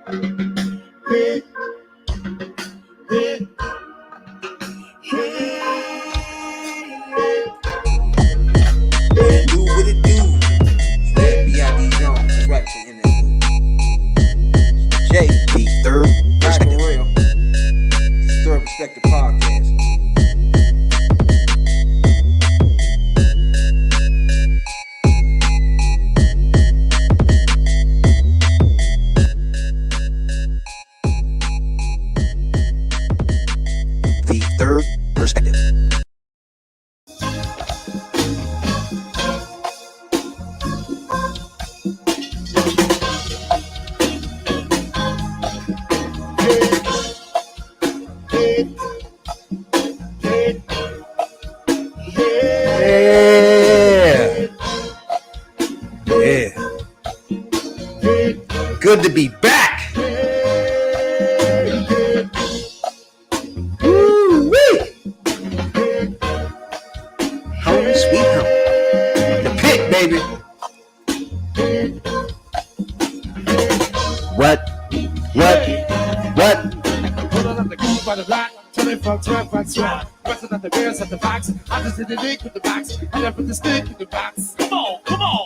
Hey, hey, Do what it do. B.I.D. Jones, right to in J, the third perspective. Third perspective podcast. The third perspective. Good to be back. Woo-wee. Home sweet home. The pit, baby. What? pulling up the goose by the block, turning from 12 by 12. Busting up the bears at the box. I just hit the dick with the box. I left with the stick in the box. Come on.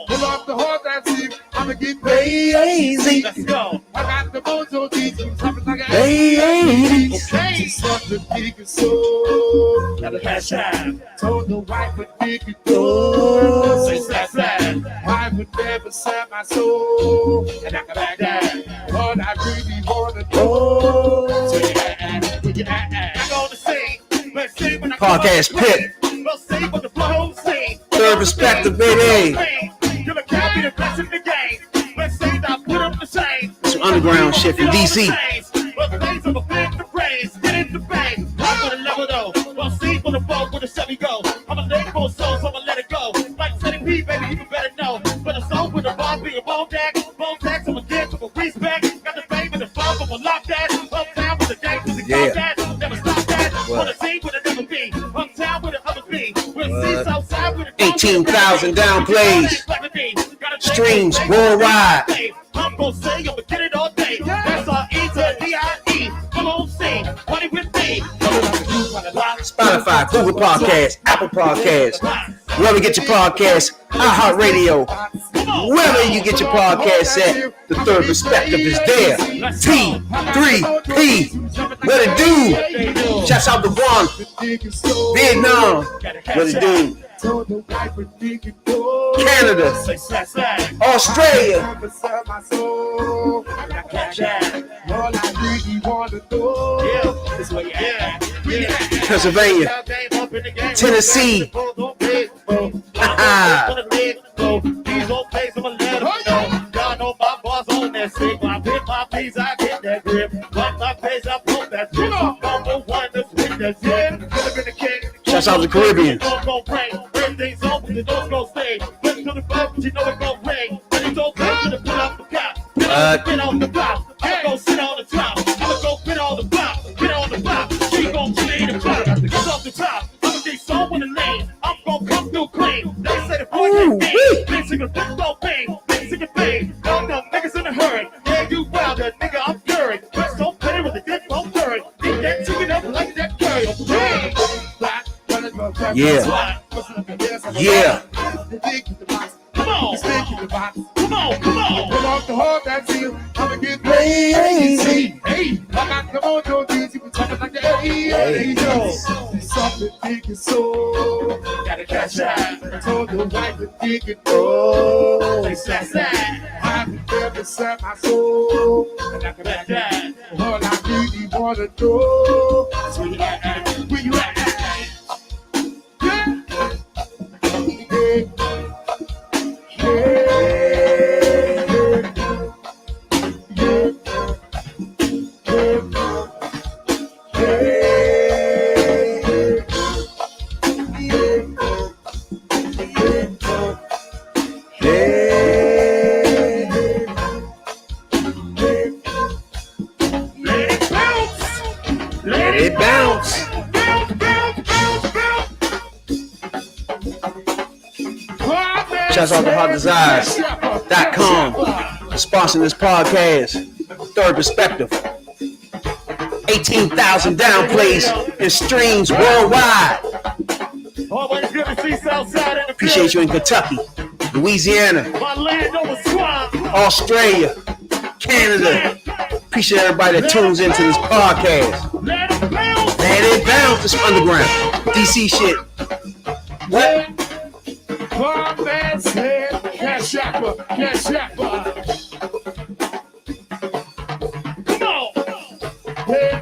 Pull off the horse and see. I'ma get crazy. Let's go. I got the mojo teeth. Dropping like an ladies. Okay. Something big and so. Got a hashtag. Told the wife would dig it go. Say slap. I would never sell my soul. And I can back that. All I really wanna know. So you at? I'm gonna sing. Let's sing when I Podcast pit. We'll see what the flow sing. Third perspective, baby. You're the cat be the best in the game. Let's say that put up the chain. Some underground shit from DC. But the days of a big the praise. Get in the bang. I'm gonna level though. We'll see for the ball where the Chevy go. I'm a late for soul, so I'ma let it go. Like Teddy P, baby, you better know. But the soul with the ball be a bone tag. Bone tag, so again, to a respect. Got the fame and the fall, but we'll lock that. Uptown with the day, with the that. Never stop that. Wanna see what it never be. Uptown with the other be. We'll see Southside with the 18,000 downplays. Streams worldwide. I'm gonna say I'm gonna get it all day. That's all E to D-I-E. Come on, sing. Party with me. Spotify, Google Podcasts, Apple Podcasts, wherever you get your podcasts, iHeartRadio, wherever you get your podcasts at, the third perspective is there. T3P, what it do? Shouts out to Guam, Vietnam, what it do? Canada, Australia, Pennsylvania, Tennessee. Shouts out to the Caribbean. Everything's open, the doors gon' stay. Listen to the club, but you know it gon' rain. When it's okay, gonna put out the cop. Get on the block. I'ma go sit on the top. I'ma go fit on the block. Get on the block. She gon' see the block. Get off the top. I'ma get so in the lane. I'm gon' come through clean. They say the boy ain't game. They sing a big old bang. They sing a bang. All them niggas in a hurry. Yeah, you wild, that nigga, I'm fury. Just don't play with the dick, don't hurry. Eat that chicken up like that curry. Yeah. Come on. Pull off the hard that seal. I'ma get crazy. Hey, I got the mojo D's. You been talking like the angels. Something big and so. Gotta catch that. I told the wife to dig it. Oh, they said that. I would never sell my soul. And I can back that. All I really wanna do. So where you at? Where you at? Let it bounce. Shouts out to HotDesires.com sponsoring this podcast. Third Perspective. 18,000 downplays and streams worldwide. Always good to see Southside in the Appreciate you in Kentucky, Louisiana, My land over swamp. Australia, Canada. Appreciate everybody that tunes into this podcast. Let it bounce. Man, it bounce this underground. DC shit. What? Bomb man's head. Cash yapper. Cash yapper. Come on. Hey.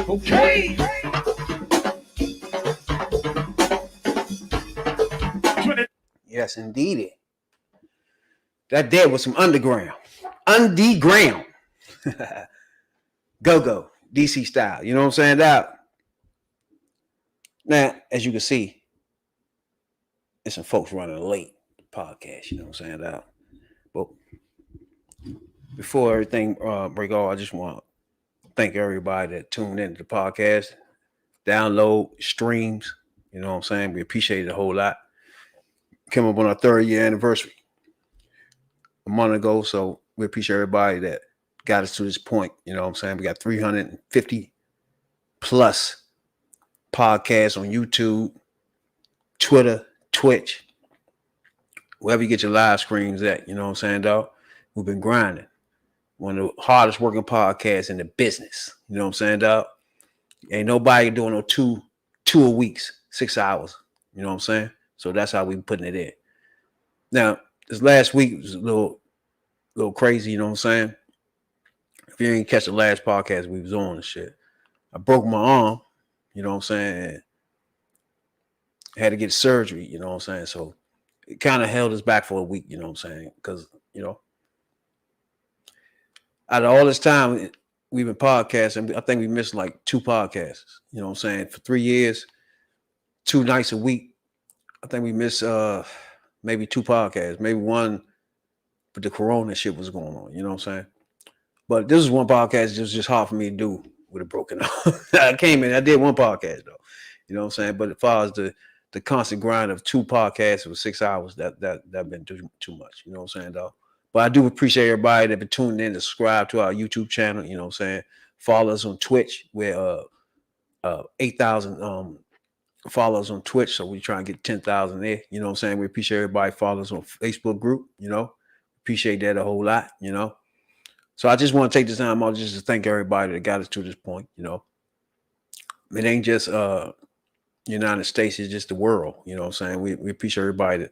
Okay. Yes, indeed. That there was some underground. Underground. Go-go. DC style. You know what I'm saying? Now, as you can see, there's some folks running late podcast. You know what I'm saying? But before everything break off, I just want to thank everybody that tuned into the podcast. Download, streams. You know what I'm saying? We appreciate it a whole lot. Came up on our 3rd year anniversary a month ago, so we appreciate everybody that got us to this point. You know what I'm saying? We got 350 plus podcasts on YouTube, Twitter, Twitch, wherever you get your live streams at. You know what I'm saying, dog? We've been grinding. One of the hardest working podcasts in the business. You know what I'm saying, dog? Ain't nobody doing no two a weeks, 6 hours. You know what I'm saying? So that's how we putting it in. Now, this last week was a little crazy, you know what I'm saying? If you didn't catch the last podcast we was on and shit, I broke my arm, you know what I'm saying? I had to get surgery, you know what I'm saying? So it kind of held us back for a week, you know what I'm saying? Because, you know, out of all this time we've been podcasting, I think we missed like 2 podcasts, you know what I'm saying? For 3 years, 2 nights a week. I think we missed maybe 2 podcasts, maybe one, but the corona shit was going on, you know what I'm saying? But this is one podcast that was just hard for me to do with a broken arm. I came in, I did one podcast though, you know what I'm saying? But as far as the constant grind of 2 podcasts for 6 hours, that been too much, you know what I'm saying, dog? But I do appreciate everybody that been tuning in to subscribe to our YouTube channel, you know what I'm saying? Follow us on Twitch. We're 8,000 followers on Twitch, so we try and get 10,000 there. You know what I'm saying? We appreciate everybody follow us on Facebook group, you know. Appreciate that a whole lot, you know. So I just want to take this time out just to thank everybody that got us to this point, you know. It ain't just United States, it's just the world, you know what I'm saying? We appreciate everybody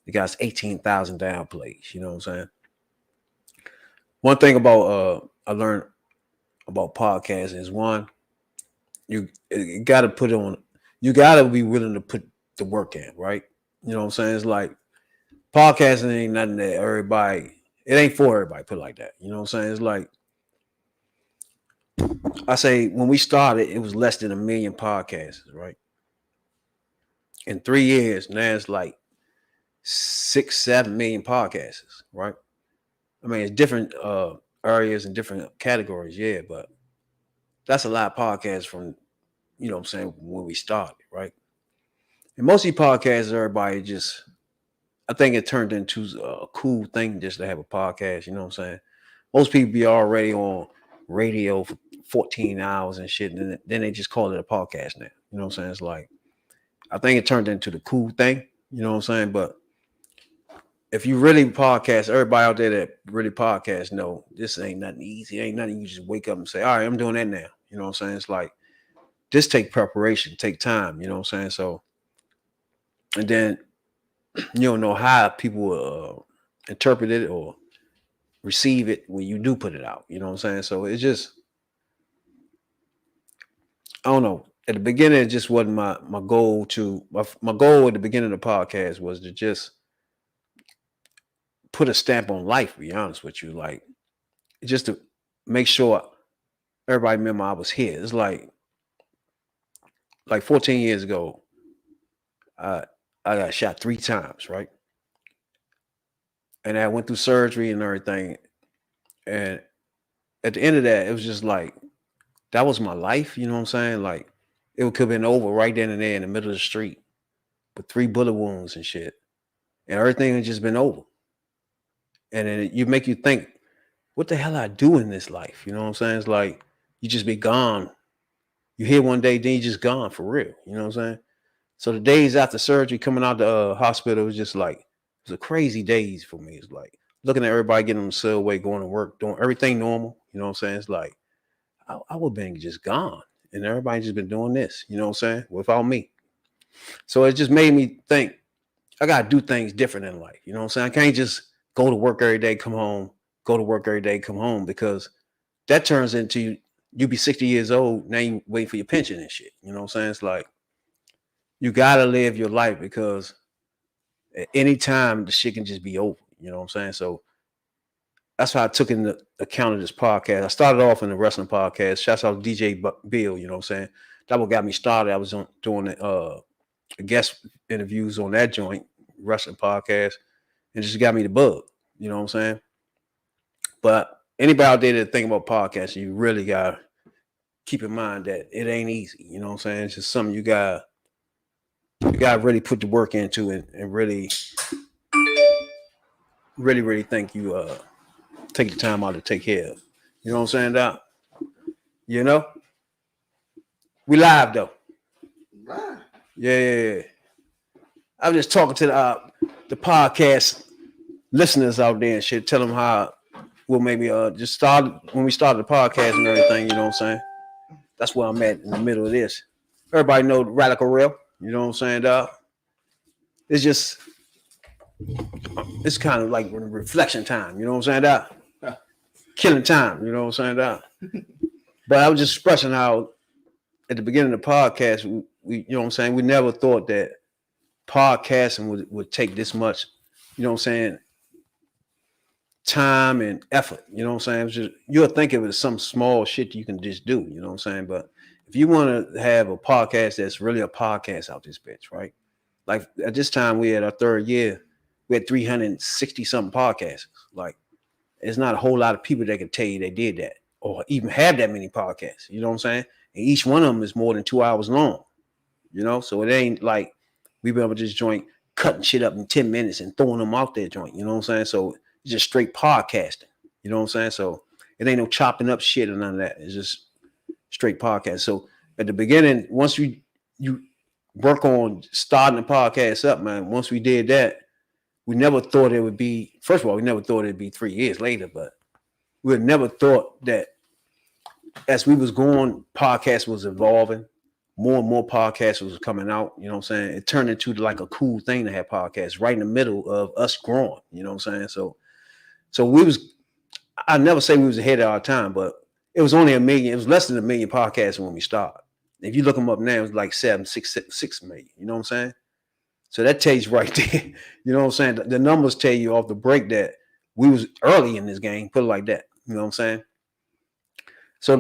that got us 18,000 downplays, you know what I'm saying? One thing about I learned about podcasting is one, you got to put on. You got to be willing to put the work in, right? You know what I'm saying? It's like podcasting ain't nothing that everybody, it ain't for everybody, put it like that. You know what I'm saying? It's like, I say when we started, it was less than 1 million podcasts, right? In 3 years, now it's like 6-7 million podcasts, right? I mean, it's different areas and different categories, yeah, but that's a lot of podcasts from, you know what I'm saying, when we started, right? And most of these podcasts, everybody just, I think it turned into a cool thing just to have a podcast, you know what I'm saying? Most people be already on radio for 14 hours and shit, and then they just call it a podcast now. You know what I'm saying? It's like, I think it turned into the cool thing, you know what I'm saying? But if you really podcast, everybody out there that really podcast know this ain't nothing easy. It ain't nothing you just wake up and say, all right, I'm doing that now. You know what I'm saying? It's like, this take preparation, take time, you know what I'm saying? So, and then you don't know how people will interpret it or receive it when you do put it out, you know what I'm saying? So it's just, I don't know. At the beginning, it just wasn't my goal to, my goal at the beginning of the podcast was to just put a stamp on life, to be honest with you. Like, just to make sure everybody remember I was here. It's like 14 years ago, I got shot 3 times, right? And I went through surgery and everything. And at the end of that, it was just like, that was my life. You know what I'm saying? Like, it could have been over right then and there in the middle of the street with 3 bullet wounds and shit. And everything had just been over. And then you make you think, what the hell I do in this life? You know what I'm saying? It's like you just be gone. You here one day, then you just gone for real. You know what I'm saying? So the days after surgery, coming out the hospital, was just like it was a crazy days for me. It's like looking at everybody getting on the subway, going to work, doing everything normal. You know what I'm saying? It's like I would have been just gone, and everybody just been doing this. You know what I'm saying? Without me. So it just made me think I gotta do things different in life. You know what I'm saying? I can't just go to work every day, come home, go to work every day, come home, because that turns into you be 60 years old, now you wait for your pension and shit. You know what I'm saying? It's like you gotta live your life because at any time the shit can just be over. You know what I'm saying? So that's how I took into account of this podcast. I started off in the wrestling podcast. Shouts out to DJ Bill, you know what I'm saying? That what got me started. I was doing the guest interviews on that joint wrestling podcast, and just got me the bug. You know what I'm saying? But anybody out there that think about podcasting, you really gotta keep in mind that it ain't easy. You know what I'm saying? It's just something you gotta really put the work into and really think you take the time out to take care of. You know what I'm saying, Doc? You know? We live though. Right. Yeah. I was just talking to the podcast listeners out there and shit. Tell them how we'll maybe just start when we started the podcast and everything. You know what I'm saying? That's where I'm at in the middle of this. Everybody know Radical Real. You know what I'm saying, dog? It's just it's kind of like reflection time. You know what I'm saying, dog? Killing time. You know what I'm saying, dog? But I was just expressing how at the beginning of the podcast, we you know what I'm saying, we never thought that podcasting would take this much, you know what I'm saying, time and effort. You know what I'm saying? It's just, you'll think of it as some small shit you can just do, you know what I'm saying? But if you want to have a podcast that's really a podcast out this bitch, right? Like at this time, we had our third year, we had 360 something podcasts. Like it's not a whole lot of people that can tell you they did that or even have that many podcasts. You know what I'm saying? And each one of them is more than 2 hours long. You know, so it ain't like we be able to just joint cutting shit up in 10 minutes and throwing them out there joint. You know what I'm saying? So it's just straight podcasting. You know what I'm saying? So it ain't no chopping up shit or none of that. It's just straight podcast. So at the beginning, once you work on starting the podcast up, man, once we did that, we never thought it would be, first of all, we never thought it'd be 3 years later, but we had never thought that as we was going, podcast was evolving. More and more podcasts was coming out. You know what I'm saying? It turned into like a cool thing to have podcasts right in the middle of us growing. You know what I'm saying? So we was, I never say we was ahead of our time, but it was only 1 million. It was less than 1 million podcasts when we started. If you look them up now, it's like 6 million. You know what I'm saying? So that tells you right there. You know what I'm saying? The numbers tell you off the break that we was early in this game. Put it like that. You know what I'm saying? So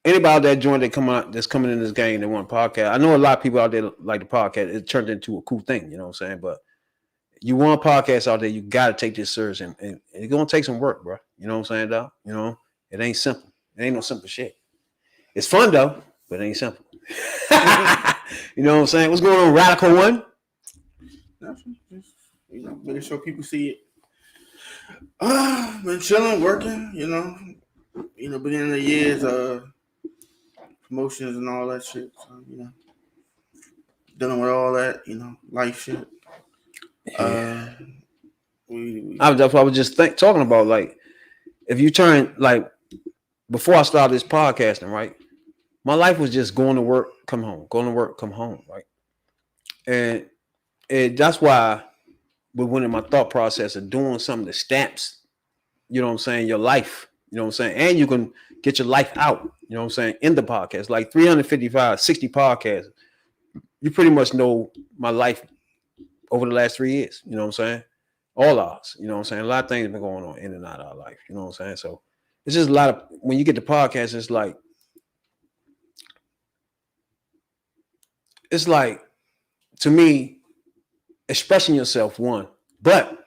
anybody out there joint that's coming in this game that want a podcast. I know a lot of people out there like the podcast. It turned into a cool thing. You know what I'm saying? But you want a podcast out there, you got to take this serious, and it's gonna take some work, bro. You know what I'm saying, dog? You know, it ain't simple. It ain't no simple shit. It's fun though, but it ain't simple. You know what I'm saying? What's going on, Radical One? You know, making sure people see it. Been chilling, working. Beginning of the years, promotions and all that shit. So, dealing with all that, life shit. Yeah. I was just talking about, like, if you turn, like, before I started this podcasting, right, my life was just going to work, come home, going to work, come home, right? And that's why we went in my thought process of doing something that stamps, you know what I'm saying, your life, you know what I'm saying? And you can get your life out, you know what I'm saying, in the podcast, like 355, 60 podcasts. You pretty much know my life over the last 3 years, you know what I'm saying? All ours, you know what I'm saying? A lot of things have been going on in and out of our life, you know what I'm saying? So it's just a lot of, when you get the podcast, it's like, to me, expressing yourself, one, but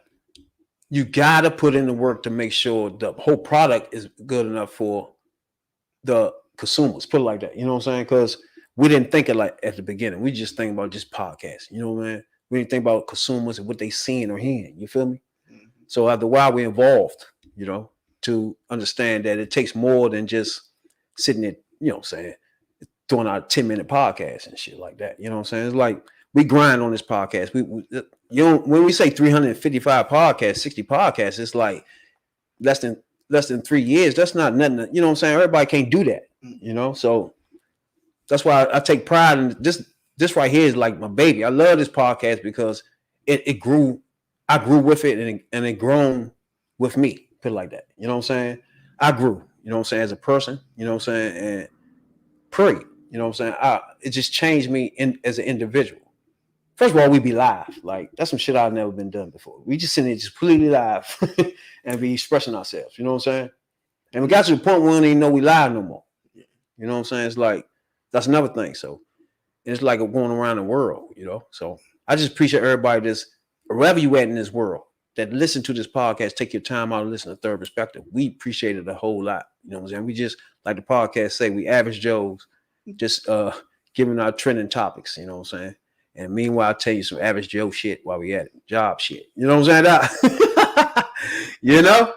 you got to put in the work to make sure the whole product is good enough for the consumers, put it like that, you know what I'm saying? Because we didn't think it like at the beginning. We just think about just podcasts, you know what I mean? We didn't think about consumers and what they seeing or hearing, you feel me? So after a while, we evolved, you know? to understand that it takes more than just sitting there, you know what I'm saying, doing our 10-minute podcast and shit like that. You know what I'm saying? It's like we grind on this podcast. When we say 355 podcasts, 60 podcasts, it's like less than 3 years. That's not nothing. You know what I'm saying? Everybody can't do that. You know, so that's why I take pride in this. This right here is like my baby. I love this podcast because it grew. I grew with it and it grown with me. Put it like that. You know what I'm saying? I grew. You know what I'm saying? As a person. You know what I'm saying? And pray. You know what I'm saying? It just changed me as an individual. First of all, we be live. Like that's some shit I've never been done before. We just sitting there just completely live and be expressing ourselves. You know what I'm saying? And we got to the point where we don't even know we live no more. You know what I'm saying? It's like that's another thing. So it's like going around the world, you know. So I just appreciate everybody that's wherever you at in this world that listen to this podcast, take your time out and listen to Third Perspective. We appreciate it a whole lot. You know what I'm saying? We just like the podcast say, we average Joes, just giving our trending topics. You know what I'm saying? And meanwhile, I'll tell you some average Joe shit while we at it, job shit. You know what I'm saying? You know.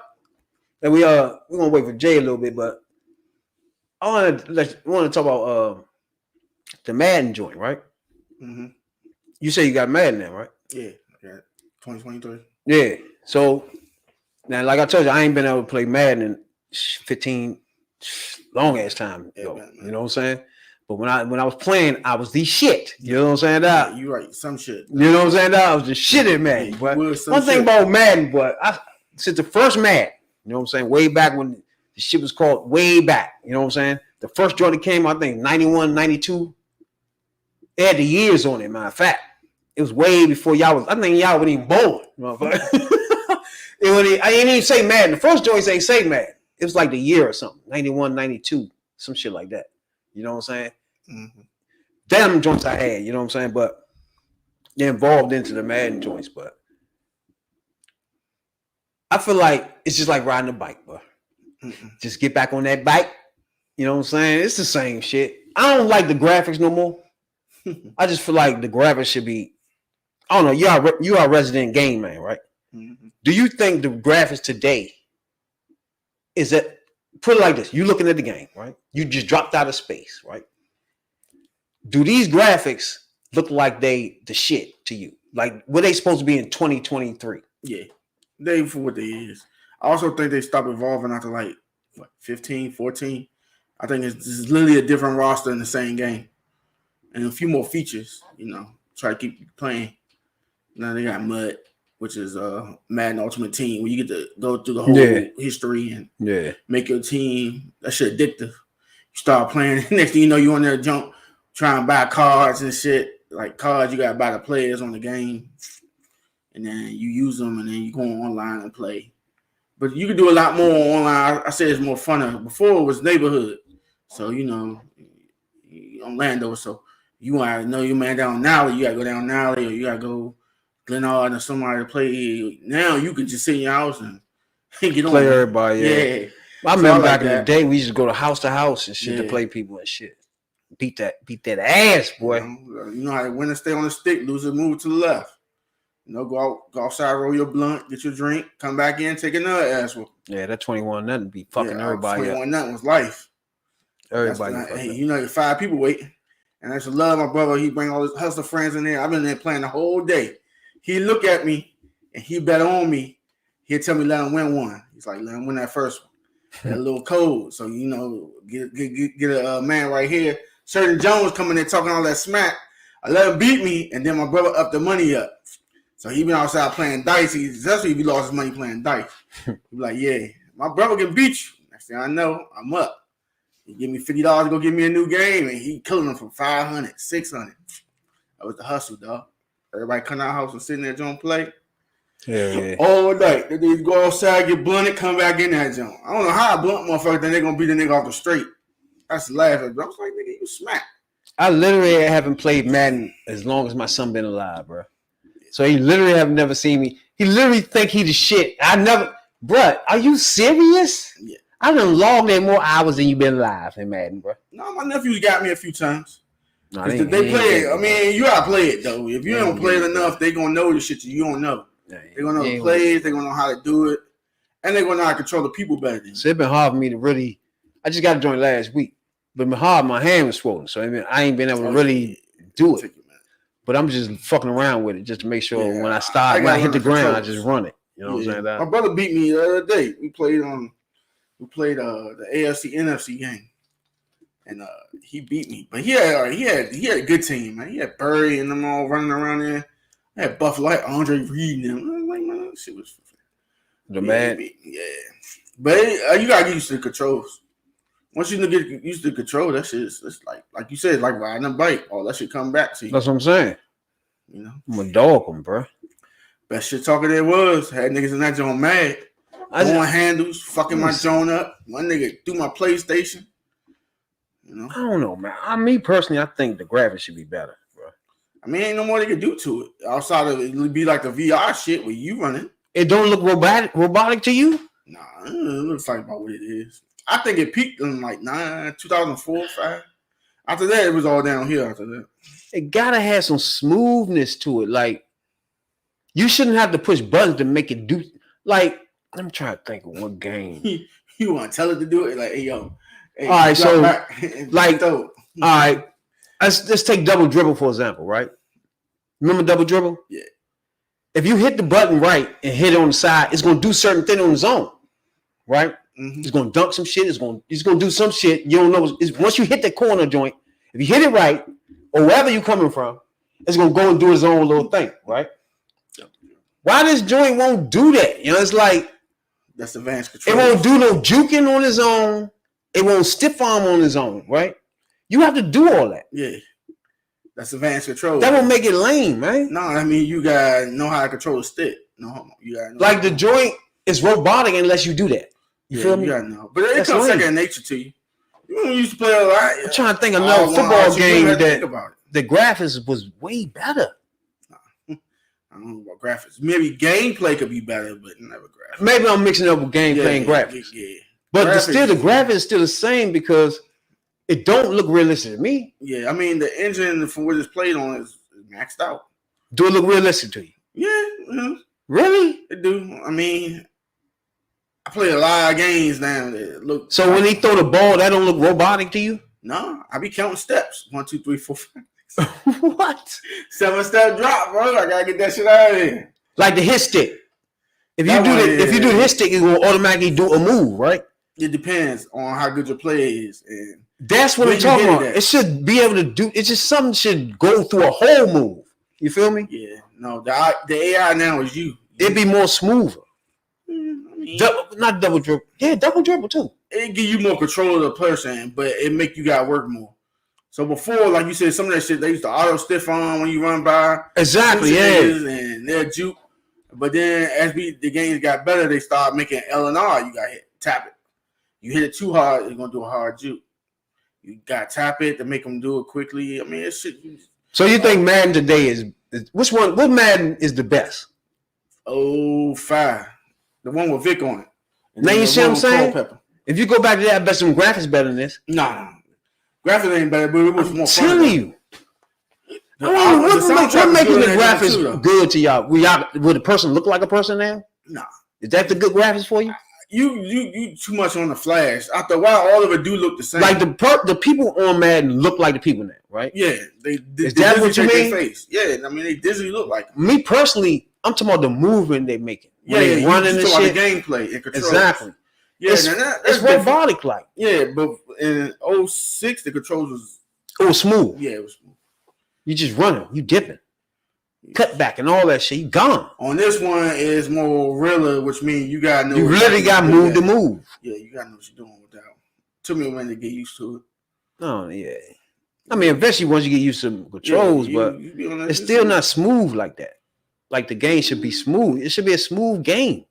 And we're gonna wait for Jay a little bit, but I want to talk about the Madden joint, right? Mm-hmm. You say you got Madden now, right? Yeah, I got 2023. Yeah. So now, like I told you, I ain't been able to play Madden in 15 long ass time. You know what I'm saying? But when I was playing, I was the shit. You know what I'm saying? Yeah, you right, some shit. You know what I'm saying? I was the shit at Madden. Yeah, but one thing about Madden, but since the first Madden, you know what I'm saying? Way back when the shit was called way back. You know what I'm saying? The first joint that came, I think 91, 92. It had the years on it, matter of fact. It was way before y'all was, I think y'all wasn't even born. I didn't even say Madden. The first joint ain't say Madden. It was like the year or something. 91, 92, some shit like that. You know what I'm saying? Mm-hmm. Damn joints I had, you know what I'm saying? But they're involved into the Madden joints, but I feel like it's just like riding a bike, bro. Mm-mm. Just get back on that bike. You know what I'm saying? It's the same shit. I don't like the graphics no more. I just feel like the graphics should be, I don't know, you are a resident game man, right? Mm-hmm. Do you think the graphics today is that, put it like this, you looking at the game, right? You just dropped out of space, right? Do these graphics look like the shit to you? Like, were they supposed to be in 2023? Yeah, they for what they is. I also think they stopped evolving after like, 15, 14. I think it's literally a different roster in the same game. And a few more features, you know, try to keep you playing. Now they got Mud, which is Madden Ultimate Team, where you get to go through the whole history and make your team. That shit addictive. You start playing, next thing you know, you on there jump, trying to buy cards and shit. Like cards, you got to buy the players on the game. And then you use them, and then you go online and play. But you can do a lot more online. I say it's more fun. Before it was neighborhood. So, you know, on Lando, so you want to know your man down Nally, you got to go down Nally, or you got to go Glenard or somebody to play. Now you can just sit in your house and get on. Play everybody, yeah. I remember back in the day, we used to go to house and shit to play people and shit. Beat that ass, boy. You know how to win and stay on the stick, lose it, move to the left. You know, go outside, roll your blunt, get your drink, come back in, take another ass whoop. Yeah, that 21-0 be fucking everybody 21-0 was life. Everybody. Hey, you know, 5 people waiting. And I just love my brother. He bring all his hustler friends in there. I've been there playing the whole day. He look at me and he bet on me. He'll tell me let him win one. He's like, let him win that first one. That little code. So, you know, get a man right here. Certain Jones coming there talking all that smack. I let him beat me, and then my brother upped the money up. So he been outside playing dice. Especially if he lost his money playing dice. He be like, yeah, my brother can beat you. Next thing I know, I'm up. He give me $50 to go get me a new game, and he killing them from 500, 600. That was the hustle, dog. Everybody come out the house and sitting there doing play. Yeah. All night. They go outside, get blunted, come back in that joint. I don't know how a blunt motherfucker think they're going to beat the nigga off the straight. That's the last. I was like, nigga, you smack. I literally haven't played Madden as long as my son been alive, bro. So he literally have never seen me. He literally think he the shit. Bruh, are you serious? Yeah. I done logged in more hours than you been alive in Madden, bro. No, my nephews got me a few times. No, they play it. I mean, you gotta play it though. If you don't play it enough, they gonna know the shit you don't know. They're gonna know the plays. They're gonna know how to do it. And they're going to control the people better than you. So it's been hard for me to really. I just got a joint last week, but it's been hard. My hand was swollen, so I ain't been able to really do it. But I'm just fucking around with it just to make sure when I hit the ground, I just run it. You know what I'm saying? My brother beat me the other day. We played the AFC NFC game, and he beat me. But he had a good team, man. He had Burry and them all running around there. I had Buffalo, like Andre Reed and them. I was like, man, that shit was the man. Yeah, but you gotta get used to the controls. Once you get used to the control, that shit it's like you said, like riding a bike. All that shit come back to you. That's what I'm saying. You know, I'm a dog, bro. Best shit talker there was. Had niggas in that joint mad. Throwing handles, fucking my joint up. One nigga threw my PlayStation. You know? I don't know, man. Me personally, I think the graphics should be better, bro. I mean, ain't no more they can do to it. Outside of it be like the VR shit where you running. It don't look robotic to you? Nah, it looks like about what it is. I think it peaked in like 2004, 5. After that, it was all downhill after that. It gotta have some smoothness to it. Like, you shouldn't have to push buttons to make it do. Like, I'm trying to think of what game. You want to tell it to do it? Like, hey, yo. Hey, all right, so, like, all right. Let's take double dribble, for example, right? Remember double dribble? Yeah. If you hit the button right and hit it on the side, it's going to do certain thing on its own, right? Mm-hmm. It's going to dunk some shit. It's going to do some shit. You don't know. Once you hit the corner joint, if you hit it right, or wherever you're coming from, it's going to go and do its own little thing, right? Why this joint won't do that? You know, it's like, that's advanced control. It won't do no juking on its own. It won't stiff arm on its own, right? You have to do all that. Yeah. That's advanced control. That won't make it lame, man. No, I mean, you gotta know how to control the stick. No, you gotta know. Like the joint is robotic unless you do that. You feel me? You gotta know. But it comes second nature to you. You used to play a lot. I'm trying to think of another football game that the graphics was way better. I don't know about graphics. Maybe gameplay could be better, but never graphics. Maybe I'm mixing up with gameplay and graphics. Yeah. But the graphics is still the same because it don't look realistic to me. Yeah, I mean the engine for what it's played on is maxed out. Do it look realistic to you? Yeah. Really? It do. I mean, I play a lot of games now that look. So when he throw the ball, that don't look robotic to you? No, I be counting steps. 1, 2, 3, 4, 5. What? 7-step drop, bro. I gotta get that shit out of here. Like the hit stick. If you do the hit stick, it will automatically do a move, right? It depends on how good your play is, and that's what I'm talking about. It should be able to do. It's just something should go through a whole move. You feel me? Yeah. No, the AI now is you. It'd be more smoother. Not double dribble. Yeah, double dribble too. It give you more control of the person, but it make you gotta work more. So before, like you said, some of that shit they used to auto stiff on when you run by. Exactly, yeah. And they're juke. But then as the games got better, they start making L and R. You got to tap it. You hit it too hard, it's gonna do a hard juke. You got to tap it to make them do it quickly. I mean, it's shit. So you think Madden today is which one? What Madden is the best? 05, the one with Vic on it. Now you see what I'm saying? If you go back to that, I bet some graphics better than this. Nah. Graphics ain't better, but it was more fun. I'm telling you. What making the graphics good to y'all? Would the person look like a person now? Nah. Is that the good graphics for you? You too much on the flash. After a while, all of it do look the same. Like the people on Madden look like the people now, right? Yeah. Is that what you mean? Face. Yeah, I mean, they Disney look like them. Me personally, I'm talking about the movement they making. Yeah, running and shit. The gameplay and control. Exactly. Yeah, it's robotic like. Yeah, but in 06, the controls was... It was smooth. Yeah, it was smooth. You just running. You dipping. Cut back and all that shit. You gone. On this one, it's more realer, which means you got to know... You really got to move to move. Yeah, you got to know what you're doing with that. Took me a minute to get used to it. Oh, yeah. I mean, eventually once you get used to controls, but it's still not smooth like that. Like the game should be smooth. It should be a smooth game.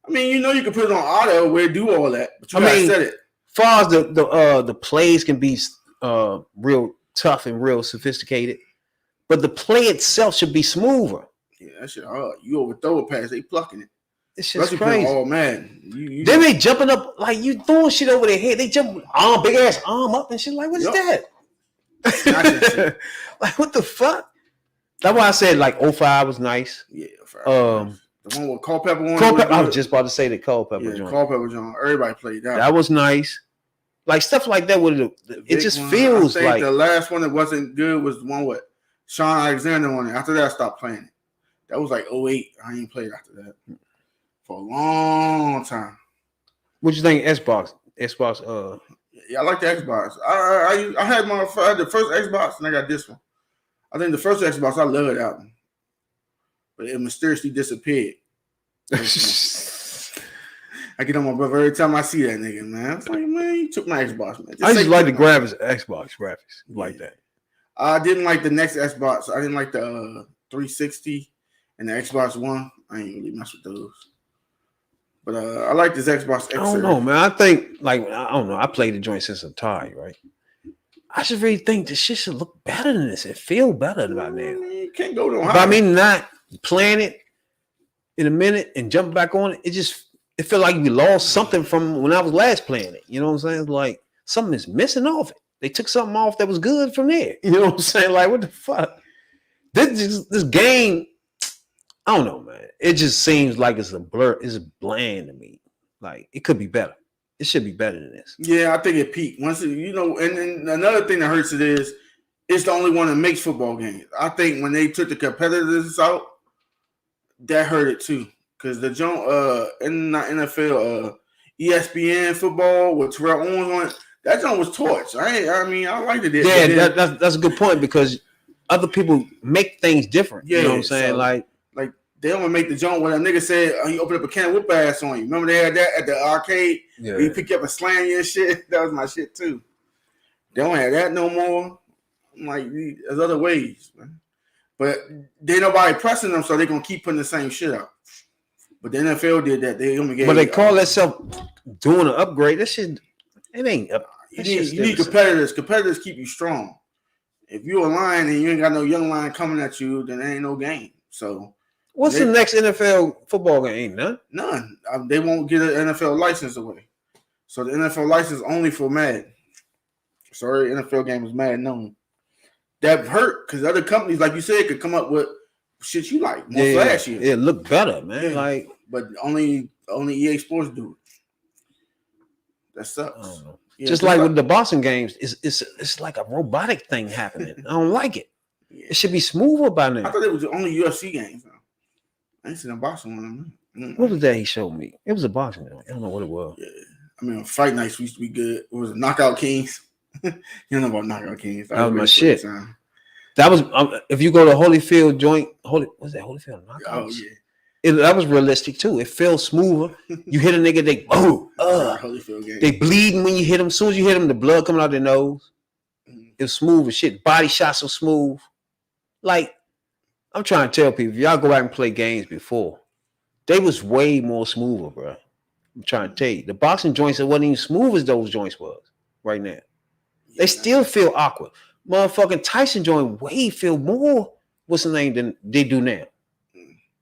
I mean, you can put it on auto where it do all that, but you gotta set it. As far as the plays can be real tough and real sophisticated, but the play itself should be smoother. Yeah, that shit hard. You overthrow a pass, they plucking it. It's just crazy. Oh man, then they jumping up like you throwing shit over their head. They jump big ass arm up and shit. Like what is that? Like what the fuck? That's why I said like 05 was nice. Yeah, The one with Culpepper on. I was just about to say the Culpepper joint. Yeah, Culpepper joint. Everybody played that. That was nice. Like stuff like that. It just feels I think like the last one that wasn't good was the one with Sean Alexander on it. After that, I stopped playing it. That was like 08. I ain't played after that for a long time. What you think? Xbox. Yeah, I like the Xbox. I had the first Xbox and I got this one. I think the first Xbox, I love that one, but it mysteriously disappeared. I get on my brother every time I see that nigga, man. It's like, man, you took my Xbox, man. I just like the Xbox graphics like that. I didn't like the next Xbox. I didn't like the 360 and the Xbox One. I ain't really mess with those. But I like this Xbox X. I don't know, man. I think, I don't know. I played the joint since Atari, right? I just really think this shit should look better than this. It feel better by now. You can't go no higher. But I mean, not playing it in a minute and jump back on it. It felt like we lost something from when I was last playing it. You know what I'm saying? Like something is missing off it. They took something off that was good from there. You know what I'm saying? Like, what the fuck? This game, I don't know, man. It just seems like it's a blur. It's bland to me. Like, it could be better. It should be better than this. Yeah, I think it peaked. Once it, and then another thing that hurts it is it's the only one that makes football games. I think when they took the competitors out, that hurt it too. Because the joint in the NFL, ESPN football with Terrell Owens on it, that joint was torch. I liked it. Yeah, that's a good point because other people make things different. Yeah, you know what I'm saying? So, like they don't make the joint when a nigga said he opened up a can of whoop ass on you. Remember they had that at the arcade? Yeah. Where you pick you up and slam you and shit. That was my shit too. They don't have that no more. I'm like, there's other ways, man. But they nobody pressing them, so they're gonna keep putting the same shit out. But the NFL did that. They only gave. But they call themselves doing an upgrade. That shit, it ain't up. You need competitors. Competitors keep you strong. If you're a lion and you ain't got no young lion coming at you, then there ain't no game. So what's the next NFL football game? None. They won't get an NFL license away. So the NFL license only for Madden. Sorry, NFL game is Madden known. That hurt because other companies, like you said, could come up with shit you like more flashy. It look better, man. Yeah. But only EA Sports do it. That sucks. I don't know. Yeah, just like with the Boston games, it's like a robotic thing happening. I don't like it. Yeah. It should be smoother by now. I thought it was only UFC games. Though. I ain't seen a boxing one. What was that he showed me? It was a boxing game. I don't know what it was. Yeah. I mean, Fight Nights used to be good. What was it? Knockout Kings. You don't know about Knockout Kings. That was my shit. That was if you go to Holyfield joint. What's that? Holyfield Knockouts? Oh yeah. That was realistic too. It felt smoother. You hit a nigga, they bleeding when you hit them. As soon as you hit them, the blood coming out their nose. It was smooth as shit. Body shots so smooth. Like, I'm trying to tell people, if y'all go out and play games before, they was way more smoother, bro. I'm trying to tell you. The boxing joints wasn't even smooth as those joints was right now. They still feel awkward. Motherfucking Tyson joint way feel more, what's the name, than they do now.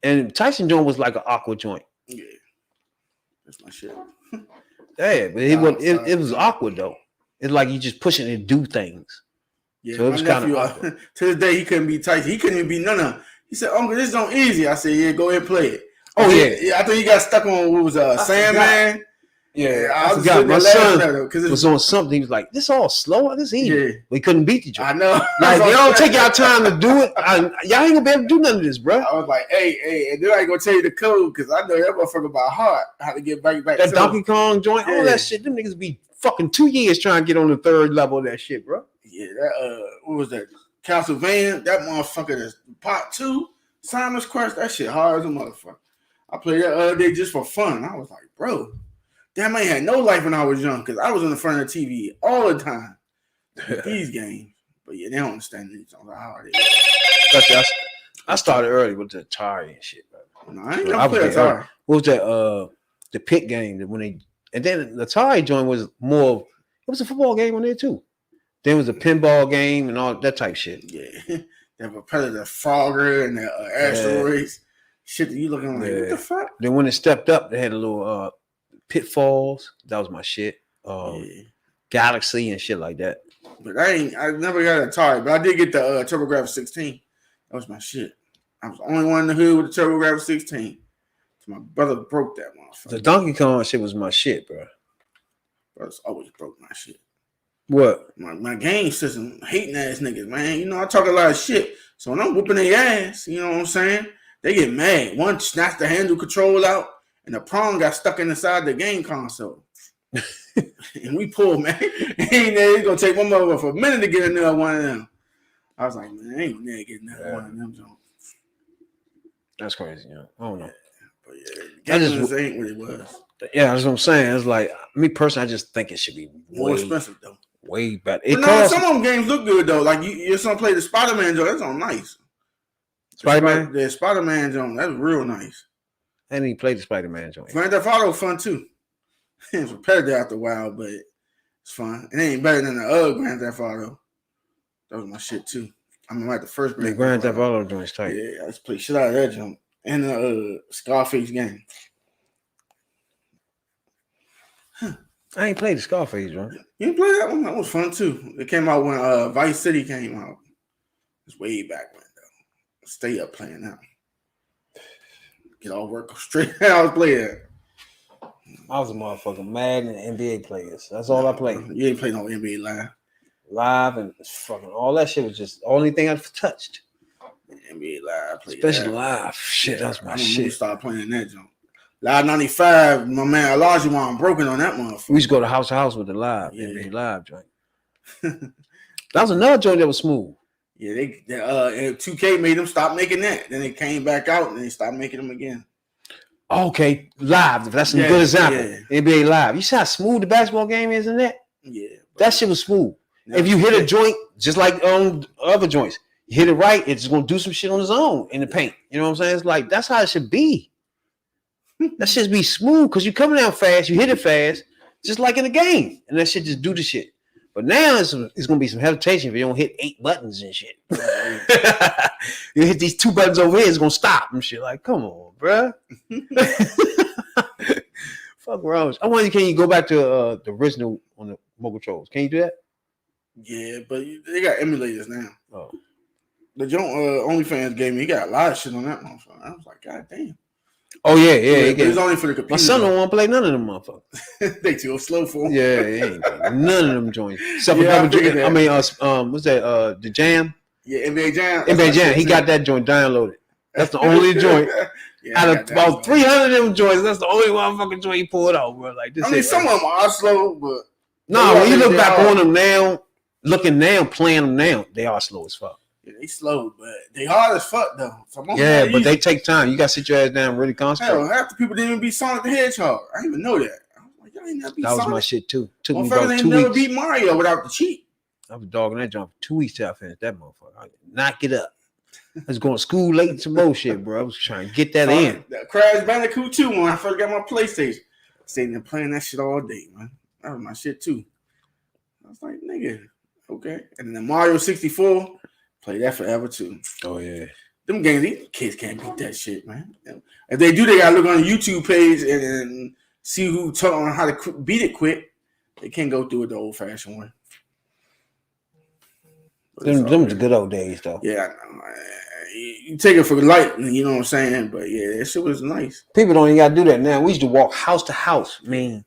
And Tyson joint was like an awkward joint. Yeah. That's my shit. Yeah, but it was awkward though. It's like you just pushing it to do things. Yeah, so it was kind of awkward. To this day, he couldn't beat Tyson. He couldn't even beat none of them. He said, "Uncle, this don't easy." I said, "Yeah, go ahead and play it." Oh yeah. I think he got stuck on what was Sandman. Yeah, I forgot. My son was on something. He was like, "This all slow. This easy." Yeah. We couldn't beat each other. I know. Like, you don't take y'all time to do it. Y'all ain't gonna be able to do none of this, bro. I was like, hey, and then I ain't gonna tell you the code because I know that motherfucker by heart how to get back. That Donkey Kong joint, all that shit. Them niggas be fucking 2 years trying to get on the third level of that shit, bro. Yeah, that what was that? Castlevania, that motherfucker is part 2. Simon's Quest, that shit hard as a motherfucker. I played that other day just for fun. I was like, bro. Damn, I ain't had no life when I was young because I was in the front of the TV all the time. These games. But yeah, they don't understand these on how hard it is. I started early with the Atari and shit, bro. No, I ain't never played Atari. What was that? The pit game that and then the Atari joint was more. It was a football game on there too. Then it was a pinball game and all that type shit. Yeah, that Predator Frogger and the asteroids. Shit that you looking like, what the fuck? Then when it stepped up, they had a little Pitfalls. That was my shit. Galaxy and shit like that. But I never got Atari, but I did get the TurboGrafx 16. That was my shit. I was the only one in the hood with the TurboGrafx 16. So my brother broke that motherfucker. The Donkey Kong shit was my shit, bro. Brothers always broke my shit. What? My game system, hating ass niggas, man. You know, I talk a lot of shit. So when I'm whooping their ass, you know what I'm saying? They get mad. One snatched the handle control out, and the prong got stuck inside the game console. And we pulled, man. It's gonna take one mother for a minute to get another one of them. I was like, man, I ain't gonna get another one of them. That's crazy, you know. I don't know. But yeah, games ain't what it was. Yeah, that's what I'm saying. It's like me personally, I just think it should be More expensive though. Way better. Some of them games look good though. Like your son played the Spider-Man joint. That's on nice. Spider-Man? The Spider-Man joint. That's real nice. I didn't even play the Spider-Man joint. Grand Theft Auto fun too. It's repetitive after a while, but it's fun. It ain't better than the other Grand Theft Auto. That was my shit too. I mean, like the first Grand Theft Auto joint's tight. Yeah, I just played shit out of that jump. And the Scarface game. I ain't played the Scarface joint. You didn't play that one? That was fun too. It came out when Vice City came out. It's way back when though. Stay up playing that. Get all work straight. I was playing that. I was a motherfucking Madden and NBA players. That's all I played. You ain't played no NBA Live. Live and fucking all that shit was just the only thing I touched. NBA Live, especially Live. Shit, that's my shit. Start playing that jump. Live 95, my man Elijah broken on that motherfucker. We used to go to house to house with the Live, NBA Live joint. That was another joint that was smooth. Yeah, they 2K made them stop making that. Then they came back out and they stopped making them again. Okay, Live. That's a good example. Yeah. NBA Live. You see how smooth the basketball game is in that? Yeah. That shit was smooth. If you hit a joint, just like other joints, you hit it right, it's going to do some shit on its own in the paint. You know what I'm saying? It's like, that's how it should be. That shit be smooth because you're coming down fast, you hit it fast, just like in the game. And that shit just do the shit. But now it's going to be some hesitation if you don't hit 8 buttons and shit. You hit these 2 buttons over here, it's going to stop and shit. Like, come on, bruh. Fuck wrong. I wonder, can you go back to the original on the mobile controls? Can you do that? Yeah, but they got emulators now. Oh. The joint OnlyFans gave me, he got a lot of shit on that motherfucker. I was like, God damn. Oh, yeah. It was only for the computer. My son don't want to play none of them motherfuckers. They too slow for him. Yeah, he ain't none of them joints. Except for what's that? The Jam? Yeah, NBA Jam. NBA Jam. He got that joint downloaded. That's the only joint. Out of about 300 of them joints, that's the only motherfucking joint he pulled out, bro. Like this. I mean, some of them are slow, but when you look back on them now, playing them now, they are slow as fuck. Yeah, they slow, but they hard as fuck though. So but they take time. You got to sit your ass down and really concentrate. Hell, half the people didn't even beat Sonic the Hedgehog. I didn't even know that. I was like, y'all ain't never beat Sonic. That was my shit too. Took me about 2 weeks. Never beat Mario without the cheat. I was dogging that jump for 2 weeks till I finished that motherfucker. I knock it up. I was going to school late and some bullshit, bro. I was trying to get that in. That Crash Bandicoot 2 when I first got my PlayStation. Sitting there playing that shit all day, man. That was my shit too. I was like, nigga, okay. And then Mario 64, play that forever too. Oh yeah. Them games, these kids can't beat that shit, man. If they do, they gotta look on the YouTube page and see who taught on how to beat it quick. They can't go through it the old fashioned way. Them the good old days though. Yeah, I know. You take it for light, you know what I'm saying? But yeah, that shit was nice. People don't even gotta do that now. We used to walk house to house, man.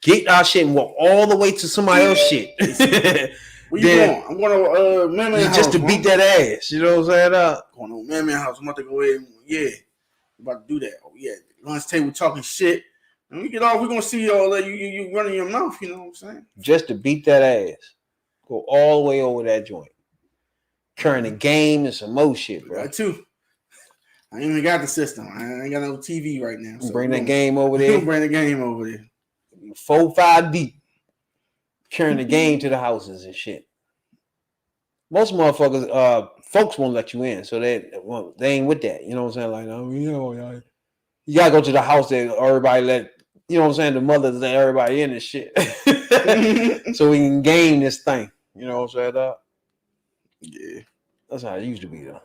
Get our shit and walk all the way to somebody else's shit. Where you going? I'm going to Man house. Just to beat that ass. You know what I'm saying? Going to Man house. I'm about to go ahead and, I'm about to do that. Oh, yeah. Lunch table talking shit. When we get off, we're going to see all that you running your mouth. You know what I'm saying? Just to beat that ass. Go all the way over that joint. Carrying the game and some more shit, bro. That too. I ain't even got the system. I ain't got no TV right now. So bring that game over there. Bring the game over there. 4-5 deep. Carrying the game to the houses and shit. Most motherfuckers, folks won't let you in, so they ain't with that. You know what I'm saying? Like, you gotta go to the house that everybody let. You know what I'm saying? The mothers let everybody in and shit, so we can game this thing. You know what I'm saying? Yeah, that's how it used to be though.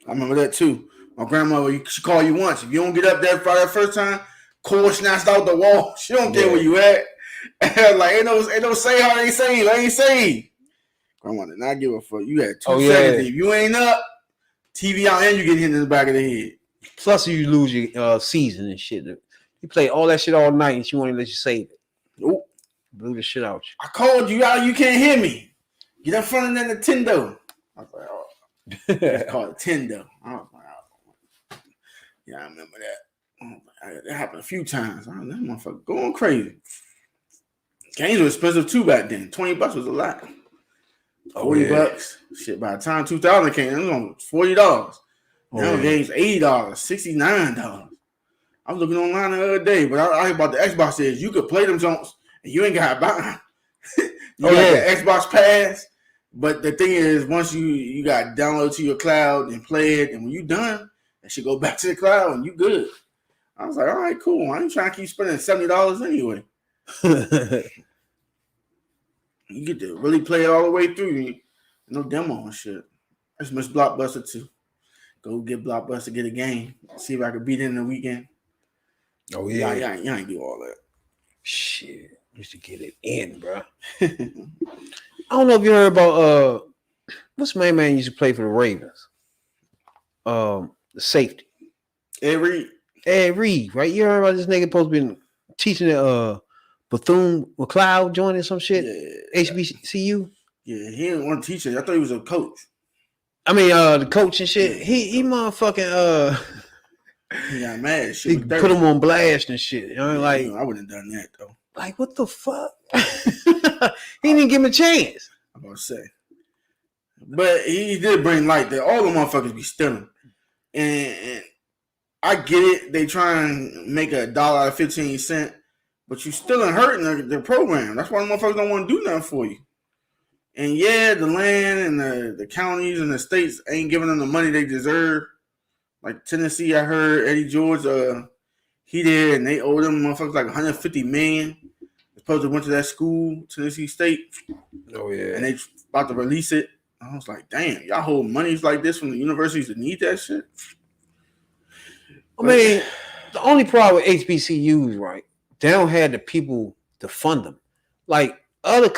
I remember that too. My grandmother, she call you once. If you don't get up there for that first time, cord snatched out the wall. She don't care where you at. Like ain't no say how they say. They ain't say. Grandma did not give a fuck. You had 2 seconds. If you ain't up, TV out and you get hit in the back of the head. Plus, you lose your season and shit. You play all that shit all night, and she won't even let you save it. Nope. Blew the shit out you. I called you out. You can't hear me. Get in front of that Nintendo. I was like, oh, it's called Nintendo. I was like, oh. Yeah, I remember that. That happened a few times. That motherfucker going crazy. Games were expensive too back then. $20 was a lot. $40. Shit, by the time 2000 came, it was on $40. Now games $80, $69. I was looking online the other day, but I about the Xbox is you could play them songs and you ain't got to buy. You got the Xbox Pass, but the thing is, once you got to download to your cloud and play it, and when you done, that should go back to the cloud and you good. I was like, all right, cool. I ain't trying to keep spending $70 anyway. You get to really play it all the way through. No demo and shit. I just miss Blockbuster too. Go get Blockbuster, get a game. See if I can beat it in the weekend. Oh, yeah. Y'all ain't do all that. Shit. Used to get it in, bro. I don't know if you heard about what's my man used to play for the Ravens? The safety. Ed Reed, right? You heard about this nigga supposed to be teaching at Bethune-McLeod joining some shit? Yeah. HBCU? Yeah, he didn't want to teach it. I thought he was a coach. I mean, the coach and shit. Yeah. He motherfucking he got mad. Shit, he put him on blast and shit. You know, like I wouldn't have done that though. Like, what the fuck? He didn't give him a chance. I'm about to say. But he did bring light that all the motherfuckers be stealing. And I get it. They try and make $1 out of 15 cents, but you still ain't hurting the program. That's why the motherfuckers don't want to do nothing for you. And yeah, the land and the counties and the states ain't giving them the money they deserve. Like Tennessee, I heard Eddie George, he did, and they owe them motherfuckers like $150 million. Supposed to went to that school, Tennessee State. Oh yeah. And they about to release it. I was like, damn, y'all hold monies like this from the universities that need that shit. I mean, the only problem with HBCUs, right? They don't have the people to fund them. Like other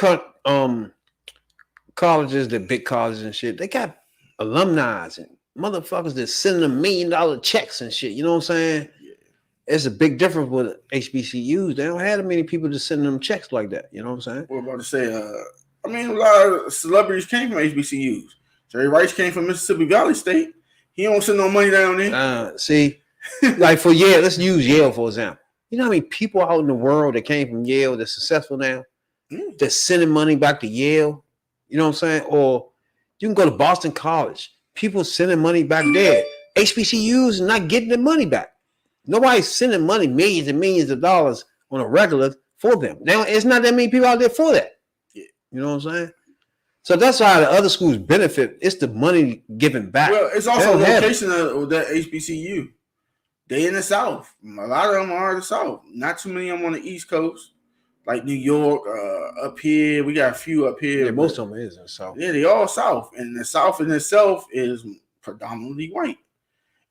colleges, the big colleges and shit, they got alumni and motherfuckers that send them $1 million checks and shit. You know what I'm saying? Yeah. It's a big difference with HBCUs. They don't have that many people to send them checks like that. You know what I'm saying? What about to say? I mean, a lot of celebrities came from HBCUs. Jerry Rice came from Mississippi Valley State. He don't send no money down there. See, like for Yale, let's use Yale for example. You know how many people out in the world that came from Yale that's successful now? That's sending money back to Yale. You know what I'm saying? Or you can go to Boston College. People sending money back there. HBCUs is not getting their money back. Nobody's sending money, millions and millions of dollars on a regular for them. Now, it's not that many people out there for that. Yeah. You know what I'm saying? So that's how the other schools benefit. It's the money given back. Well, it's also the location of that HBCU. They in the South. A lot of them are in the South. Not too many of them on the East Coast. Like New York, up here. We got a few up here. Yeah, most of them is in the South. Yeah, they all South. And the South in itself is predominantly white.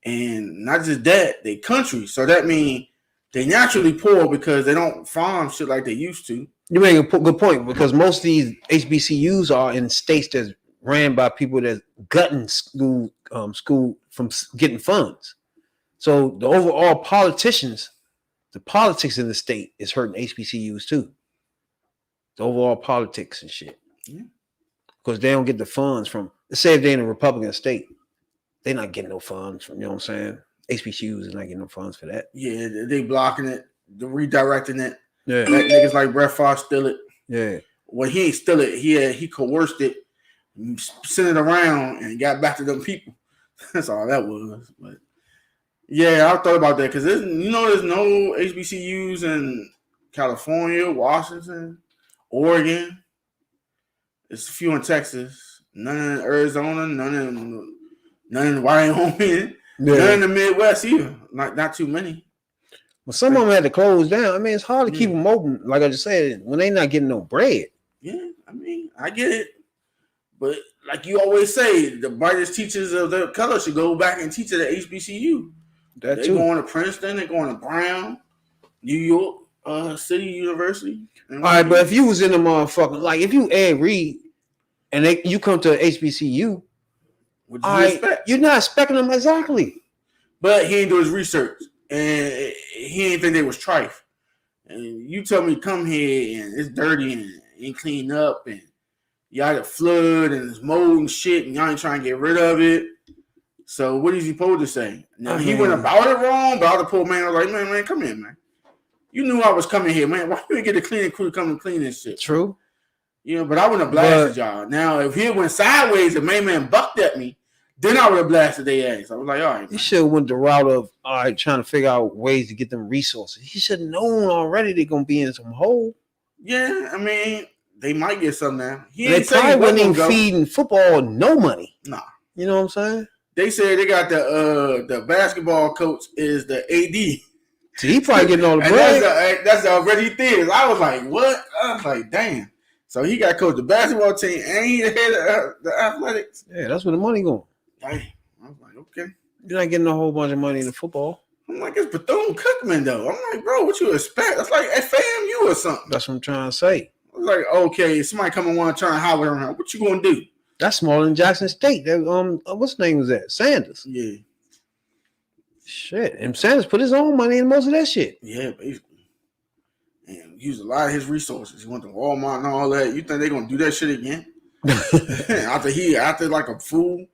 And not just that, they country. So that means they naturally poor because they don't farm shit like they used to. You make a good point because most of these HBCUs are in states that's ran by people that's gutting school from getting funds. So the overall the politics in the state is hurting HBCUs too. The overall politics and shit. Because they don't get the funds from, let's say if they're in a Republican state, they're not getting no funds from, you know what I'm saying? HBCUs is not getting no funds for that. Yeah, they blocking it, they're redirecting it. Yeah. Let niggas like Brett Favre steal it. Yeah. Well, he ain't steal it. He coerced it, sent it around, and got back to them people. That's all that was. But yeah, I thought about that because there's no HBCUs in California, Washington, Oregon. There's a few in Texas, none in Arizona, none in Wyoming, none in the Midwest either. Not too many. Well, some of them had to close down. I mean, it's hard to keep them open, like I just said, when they not getting no bread. Yeah, I mean, I get it. But like you always say, the brightest teachers of their color should go back and teach at the HBCU. They're going to Princeton, they're going to Brown, New York City University. All right, but if you was in the motherfucker, like if you Ed Reed and you come to HBCU, what do you expect? You're not expecting them exactly. But he ain't do his research, and he ain't think they was trife. And you tell me come here and it's dirty and ain't cleaned up and y'all got flood and it's mold and shit and y'all ain't trying to get rid of it. So what is he supposed to say? Now he went about it wrong, but the poor man was like, man, come here, man. You knew I was coming here, man. Why you didn't get the cleaning crew to come and clean this shit? True. You know, but I wouldn't have blasted y'all. Now, if he went sideways and main man bucked at me, then I would have blasted their ass. I was like, all right, man. He should have went the route of, all right, trying to figure out ways to get them resources. He should have known already they're going to be in some hole. Yeah, I mean, they might get some now. They probably wasn't even feeding football no money. Nah. You know what I'm saying? They said they got the basketball coach is the AD. So he probably getting all the bread. That's already things. I was like, what? I was like, damn. So he got coach the basketball team and he the head of the athletics. Yeah, that's where the money going. Damn. I was like, okay. You're not getting a whole bunch of money in the football. I'm like, it's Bethune-Cookman, though. I'm like, bro, what you expect? That's like FAMU or something. That's what I'm trying to say. I was like, okay, somebody come and want to try and holler around. What you going to do? That's smaller than Jackson State. What's the name was that? Sanders. Yeah. Shit. And Sanders put his own money in most of that shit. Yeah, basically. And used a lot of his resources. He went to Walmart and all that. You think they're going to do that shit again? after like a fool,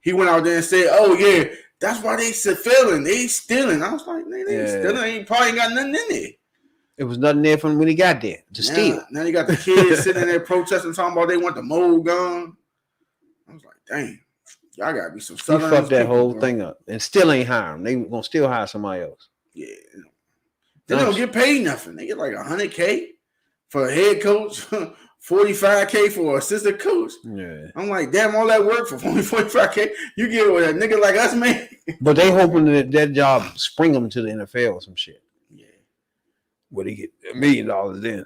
he went out there and said, oh, yeah, that's why they failing. They stealing. I was like, they ain't stealing. He probably ain't got nothing in there. It was nothing there from when he got there to steal. Now you got the kids sitting in there protesting, talking about they want the mold gone. I was like, dang. Y'all gotta be some southern. He fucked that whole thing up and still ain't hire him. They gonna still hire somebody else. Yeah. They don't get paid nothing. They get like $100K for a head coach, $45K for assistant coach. Yeah. I'm like, damn, all that work for only $45K. You get with a nigga like us, man. But they hoping that job spring them to the NFL or some shit. Yeah. Where they get $1 million in.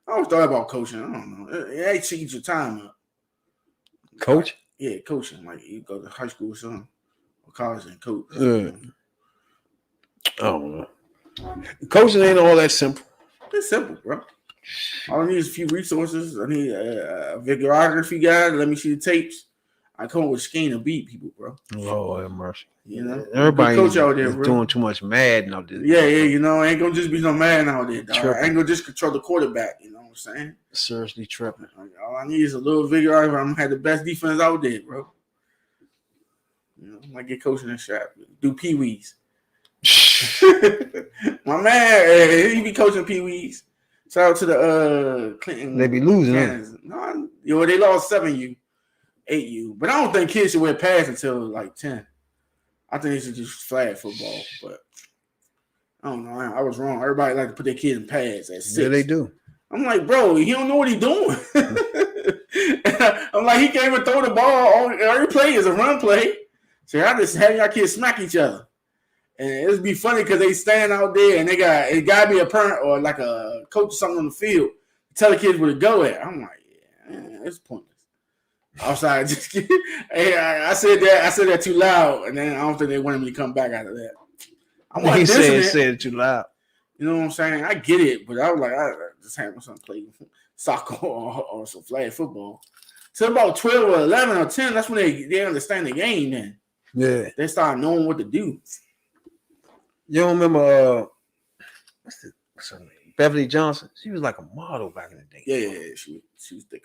I always thought about coaching. I don't know. It ain't cheat your time up. Coach? Yeah, coaching. Like you go to high school or something, or college and coach. I don't know. Coaching ain't all that simple. It's simple, bro. All I need is a few resources. I need a videography guy to let me see the tapes. I come up with a scheme to beat people, bro. Lord have mercy. You know, everybody coach out there, is bro. Doing too much Madden out there. Yeah, you know, ain't gonna just be no man out there, dog. I ain't gonna just control the quarterback, you know what I'm saying? Seriously tripping. All I need is a little videographer. I'm gonna have the best defense out there, bro. You know, I might get coaching and shot. Do Pee-wees. My man, he be coaching Pee-wees. Shout out to the Clinton. They be losing. No, they lost 7U, 8U. But I don't think kids should wear pads until like 10. I think they should just flag football. But I don't know. I was wrong. Everybody like to put their kids in pads at 6. Yeah, they do. I'm like, bro, he don't know what he's doing. I'm like, he can't even throw the ball. Every play is a run play. So I just have y'all kids smack each other. And it'd be funny because they stand out there and it gotta be a parent or like a coach or something on the field to tell the kids where to go at. I'm like, yeah, it's pointless. Outside, just hey, I said that too loud, and then I don't think they wanted me to come back out of that. He said it too loud. You know what I'm saying? I get it, but I was like, I just had my son play soccer or some flag football. So about 12 or 11 or 10, that's when they understand the game. Then they start knowing what to do. You don't remember what's her name? Beverly Johnson? She was like a model back in the day. Yeah, she was thick.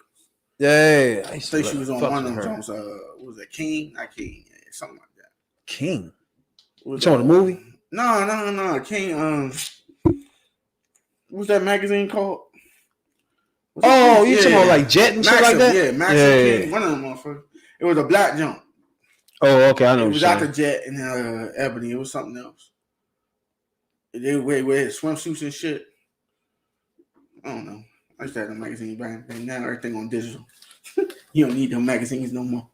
Yeah, I think she was on one of them Jones. What was it, King? Not King, something like that. King. You talking the movie? No, King. What's that magazine called? You talking about like Jet and shit like that? Yeah, Maxim King. One of them motherfuckers. It was a black jump. Oh, okay, I know. It was out the Jet and Ebony. It was something else. They wear swimsuits and shit. I don't know. I used to have a magazine back then. Now everything on digital. You don't need them magazines no more.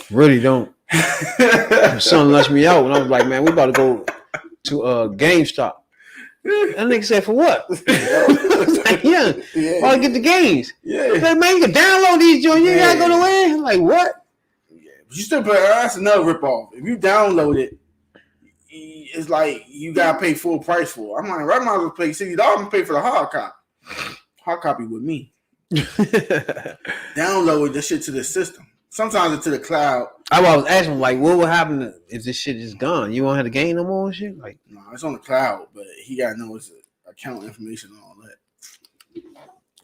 Really don't. My son lunched me out and I was like, man, we about to go to GameStop. That nigga said, for what? Like, about to get the games. Yeah. Like, man, you can download these joints. You ain't gotta go to where? Like, what? Yeah, but you still pay. That's another ripoff. If you download it, it's like you gotta pay full price for it. I'm like, right now, I pay $60 and pay for the hard copy. Hard copy with me. Download this shit to the system. Sometimes it's to the cloud. I was asking like, what would happen if this shit is gone? You won't have to gain no more and shit? Like, No, it's on the cloud, but he got to know his account information and all that.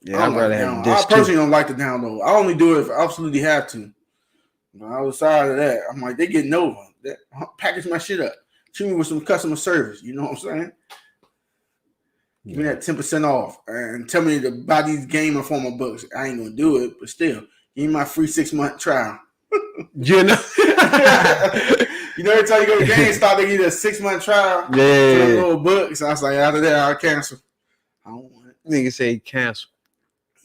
yeah, I'd rather have I this personally don't like to download. I only do it if I absolutely have to. But outside of that, I'm like, they getting over. Package my shit up. Treat me with some customer service. You know what I'm saying? Give me that 10% off and tell me to buy these game and formal books. I ain't gonna do it, but still, give me my free 6-month trial. You know, you know, every time you go to GameStop, they give you a 6-month trial for the little books. I was like, after that, I'll cancel. I don't want it. Nigga say cancel.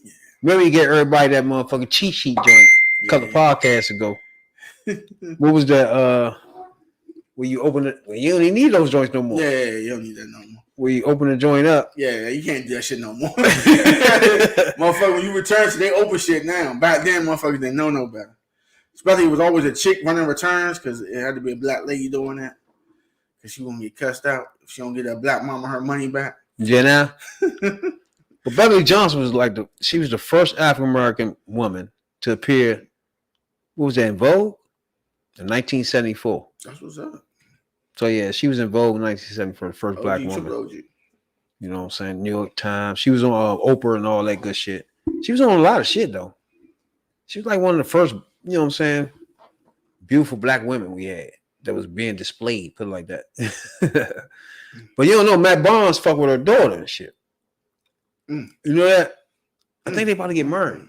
Yeah. Remember you get everybody that motherfucking cheat sheet joint a couple podcasts ago. What was that? Where you open it? Well, you don't even need those joints no more. Yeah, you don't need that no more. Where you open the joint up? Yeah, you can't do that shit no more. Motherfucker, when you return, so they open shit now. Back then, motherfuckers didn't know no better. Especially it was always a chick running returns because it had to be a black lady doing that. Because she won't get cussed out if she don't get that black mama her money back. Yeah, now. But Beverly Johnson was like she was the first African American woman to appear. What was that, in Vogue? In 1974. That's what's up. So yeah, she was in Vogue in 1974, the first black woman. You know what I'm saying? New York Times. She was on Oprah and all that good shit. She was on a lot of shit though. She was like one of the first, you know what I'm saying, beautiful black women we had that was being displayed, put it like that. But you don't know, Matt Barnes fucked with her daughter and shit. You know that? I think they about to get married.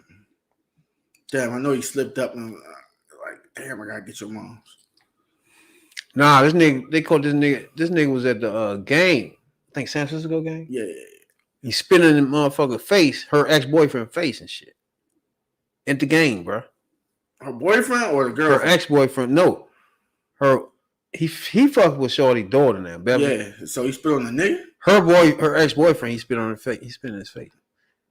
Damn, I know he slipped up and like, damn, I gotta get your mom's. Nah, this nigga, they called this nigga was at the game. I think San Francisco game. Yeah. He's spinning the motherfucker face, her ex-boyfriend face and shit. At the game, bro. Her boyfriend or the girl? Her ex-boyfriend, no. He fucked with Shorty's daughter now, Beverly. Yeah, so he spit on the nigga? Her ex-boyfriend, he spit on her face. He spit in his face.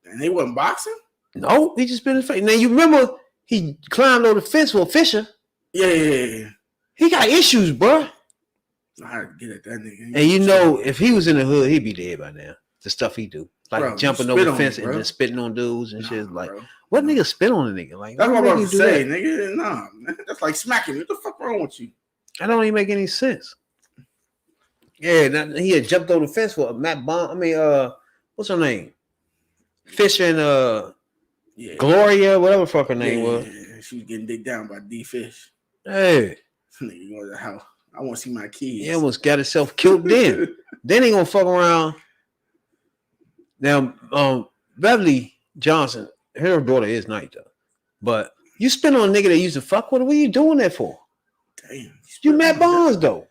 And they wasn't boxing? No, he just spit in his face. Now you remember he climbed over the fence for Fisher. Yeah. He got issues, bro. I had to get at that nigga. And you know, if he was in the hood, he'd be dead by now. The stuff he do. Like bro, jumping over the fence and then spitting on dudes and shit. Like, bro. What nigga spit on a nigga? Like, that's what I'm about to say, nigga. Nah, that's like smacking. What the fuck wrong with you? That don't even make any sense. Yeah, he had jumped over the fence for Matt Bond. I mean, what's her name? Fisher and Gloria, whatever the fuck her name was. Yeah, she was getting digged down by D Fish. Hey. Nigga go to the house. I want to see my kids. He almost got himself killed then. Then he gonna fuck around. Now, Beverly Johnson, her daughter is nice though. But you spit on a nigga that used to fuck with her. What are you doing that for? Damn. You Matt Barnes though.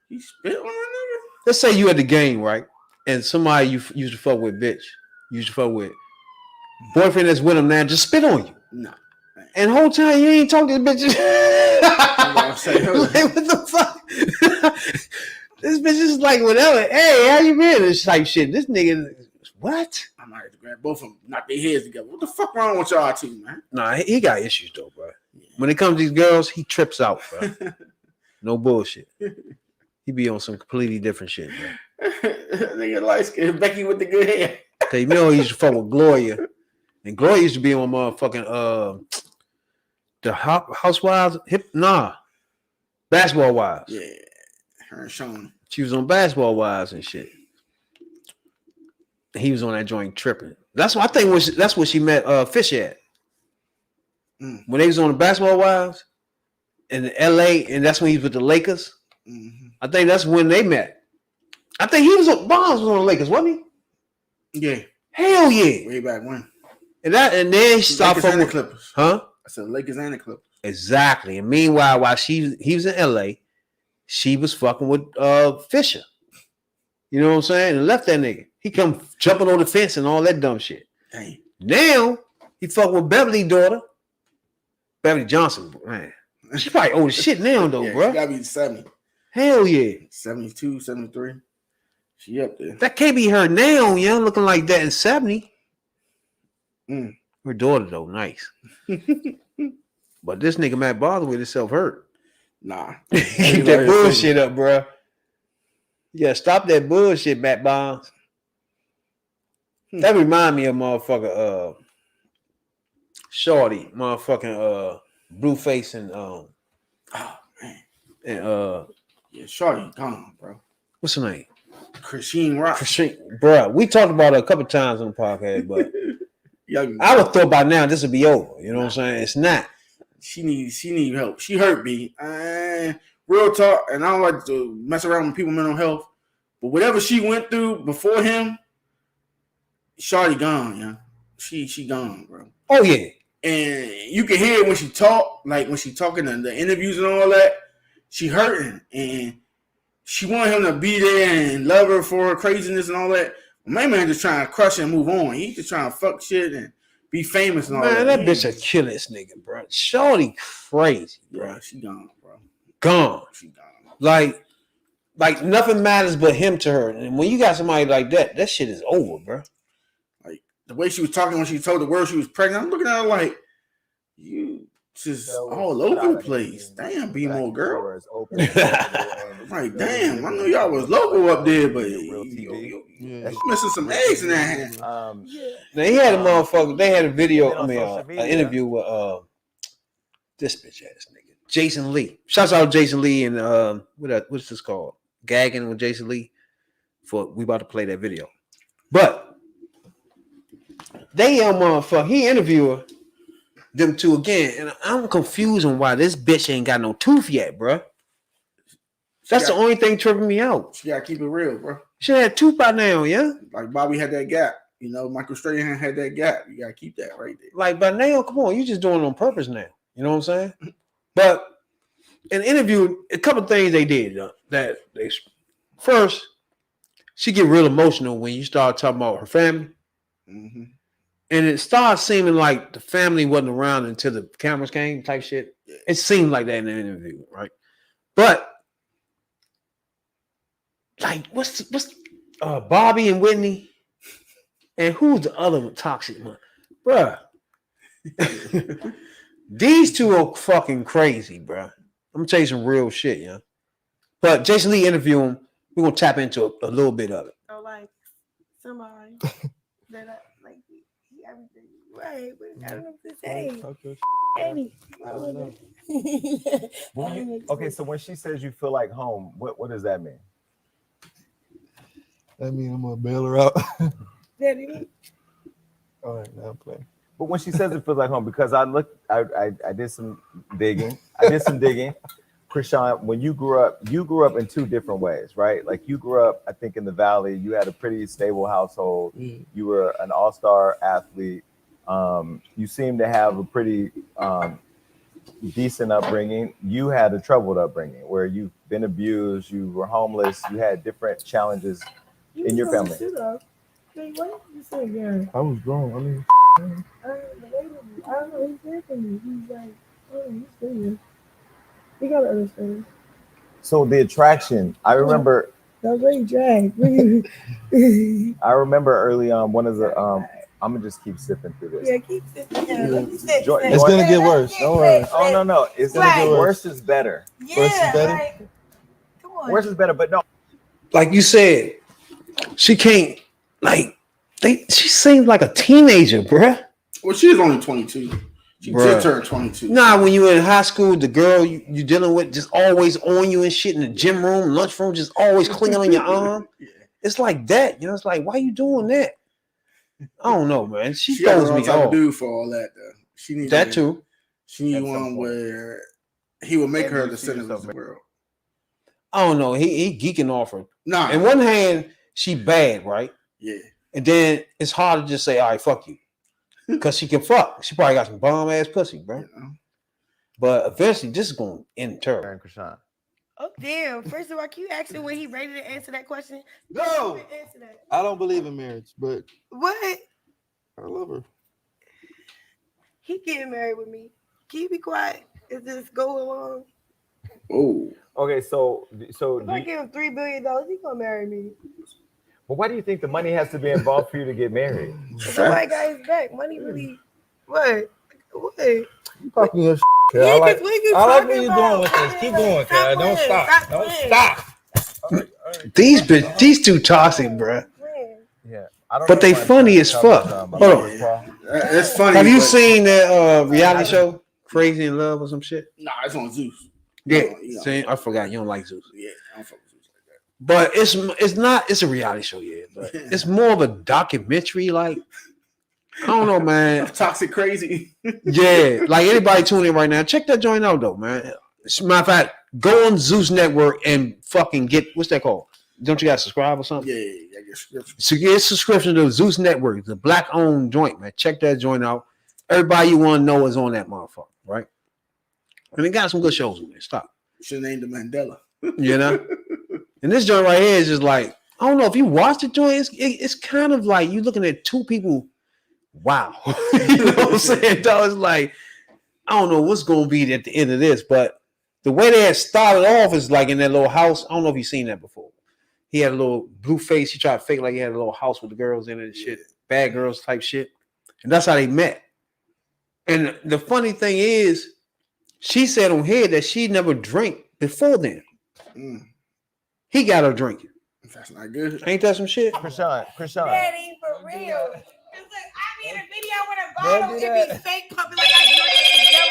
You spit on a nigga? Let's say you at the game, right? And somebody you used to fuck with, bitch. You used to fuck with. Boyfriend that's with him now just spit on you. No. And the whole time you ain't talking to this bitch. Like, what the fuck? This bitch is like whatever. Hey, how you been? This type shit. This nigga, what? I might have to grab both of them, knock their heads together. What the fuck wrong with y'all two, man? Nah, he got issues though, bro. Yeah. When it comes to these girls, he trips out, bro. No bullshit. He be on some completely different shit, bro. Nigga light skin, Becky with the good hair. You know, he used to fuck with Gloria, and Gloria used to be on motherfucking the Housewives, Basketball Wives. Yeah, her and Sean. She was on Basketball Wives and shit. He was on that joint tripping. That's what I think. That's what she met Fish at when they was on the Basketball Wives in L.A. and that's when he was with the Lakers. Mm-hmm. I think that's when they met. I think Bonds was on the Lakers, wasn't he? Yeah. Hell yeah. Way back when. And then she stopped fucking with the Clippers. Huh? I said Lakers and the Clippers. Exactly. And meanwhile, while he was in LA, she was fucking with Fisher. You know what I'm saying? And left that nigga. He come jumping on the fence and all that dumb shit. Dang. Now he fucking with Beverly's daughter. Beverly Johnson, man. She probably old as shit now though, yeah, bro. She gotta be 70. Hell yeah. 72, 73. She up there. That can't be her now, young, looking like that in 70. Her daughter though, nice. But this nigga Matt bother with himself hurt. Nah. Keep that bullshit up, bro. Yeah, stop that bullshit, Matt Bonds. That remind me of motherfucker Shorty, motherfucking Blueface and Oh man. and Yeah, shorty gone, bro. what's her name? Christine Rock. Christine, bro. We talked about her a couple times on the podcast, but Young I would thought by now this would be over. You know what I'm saying? It's not. She need help. She hurt me. Real talk, and I don't like to mess around with people's mental health. But whatever she went through before him, shorty gone, yeah. She gone, bro. Oh yeah. And you can hear it when she talk, like when she talking in the interviews and all that. She hurting, and she want him to be there and love her for her craziness and all that. My man just trying to crush and move on. He just trying to fuck shit and be famous and all that. Man, that bitch a kill this nigga, bro. Shorty crazy, bro. Yeah, she gone, bro. Gone. She gone. Like nothing matters but him to her. And when you got somebody like that, that shit is over, bro. Like the way she was talking when she told the world she was pregnant, I'm looking at her like, you just all over the place. Damn, be more girl. Like, damn, I knew y'all was local up there, but you missing some eggs in that hand. Now he had a motherfucker. They had a video. I mean, an interview with this bitch ass nigga, Jason Lee. Shouts out Jason Lee and what's this called? Gagging with Jason Lee. We about to play that video, but they motherfucker. He interviewed them two again, and I'm confused on why this bitch ain't got no tooth yet, bro. That's the only thing tripping me out. She gotta keep it real, bro. She had a tooth by now, yeah. Like Bobby had that gap, you know. Michael Strahan had that gap. You gotta keep that right there. Like by now, come on, you just doing it on purpose now. You know what I'm saying? But in the interview, a couple things they did that they first, she get real emotional when you start talking about her family, and it started seeming like the family wasn't around until the cameras came, type shit. It seemed like that in the interview, right? But like, what's Bobby and Whitney, and who's the other toxic one, bruh? These two are fucking crazy, bruh. I'm gonna tell you some real shit, yeah. But Jason Lee interview him. We're gonna tap into a little bit of it. Oh, like somebody that like everything right, but I don't know what to say. Any. I don't know. Okay, so when she says you feel like home, what does that mean? I mean, I'm gonna bail her out. That is. All right, now I'm playing. But when she says it feels like home, because I did some digging. Krishan, when you grew up in two different ways, right? Like you grew up, I think, in the Valley. You had a pretty stable household. You were an all-star athlete. You seem to have a pretty decent upbringing. You had a troubled upbringing where you've been abused, you were homeless, you had different challenges in your family. Wait, what did you say, Gary? I was grown. I mean, I don't know. He's there for me. He's like, oh, he's there. You gotta understand. So the attraction, I remember. That's what he dragged. I remember early on one of the. I'm gonna just keep sipping through this. Yeah, keep sipping. it's gonna get worse. Don't worry. Oh no, it's gonna get worse. Is better. Yeah, Worse is better? like, come on. Worse is better, but no. Like you said, she can't. Like she seems like a teenager, bruh. Well, she's only 22. She just turned 22. Nah, when you were in high school, the girl you dealing with just always on you and shit in the gym room, lunchroom, just always clinging on your arm. It's like that, you know. It's like, why you doing that? I don't know, man. She throws me off. Do for all that though. She needs that too. She needs one where he will make her the center of the world. I don't know. He geeking off her. Nah. In one hand, she bad, right? Yeah. And then it's hard to just say, all right, fuck you. Because she can fuck. She probably got some bomb ass pussy, bro. Yeah. But eventually, this is going to end her. Oh, damn. First of all, can you ask him when he ready to answer that question? No. Answer that. I don't believe in marriage, but What? I love her. He getting married with me. Can you be quiet? Is this go along? Oh. Okay, so If I give him $3 billion, he gonna marry me. Well, why do you think the money has to be involved for you to get married? Somebody got his back. Money really. What? You talking your shit, Yeah, I like what you I like talking where you're about? going with this. Keep going, Cal. Don't playing. stop. Don't playing. stop. These two toxic, bro. Yeah, I don't. But they funny as fuck. Hold on. That's funny. Have you seen that reality show Crazy in Love or some shit? Nah, it's on Zeus. Yeah. You know. See, I forgot you don't like Zeus. Yeah, I don't fuck with Zeus like that. But it's a reality show, yeah. But it's more of a documentary, like I don't know, man. Toxic Crazy. Yeah, like anybody tuning in right now, check that joint out though, man. As a matter of fact, go on Zeus Network and fucking get what's that called? Don't you guys subscribe or something? Yeah, I guess. So get a subscription to Zeus Network, the black-owned joint, man. Check that joint out. Everybody you want to know is on that motherfucker, right? And they got some good shows on there. Stop. Should have named him Mandela. You know? And this joint right here is just like, I don't know if you watch the joint, it's kind of like you looking at two people. Wow. You know what I'm saying? Though it's like, I don't know what's gonna be at the end of this, but the way they had started off is like in that little house. I don't know if you've seen that before. He had a little Blueface. He tried to fake like he had a little house with the girls in it and shit, bad girls type shit. And that's how they met. And the funny thing is, she said on here that she never drank before then. He got her drinking. That's not good. Ain't that some shit? Krishan. Daddy, for real. It's like, I be in a video with a bottle, it be fake puppy, like I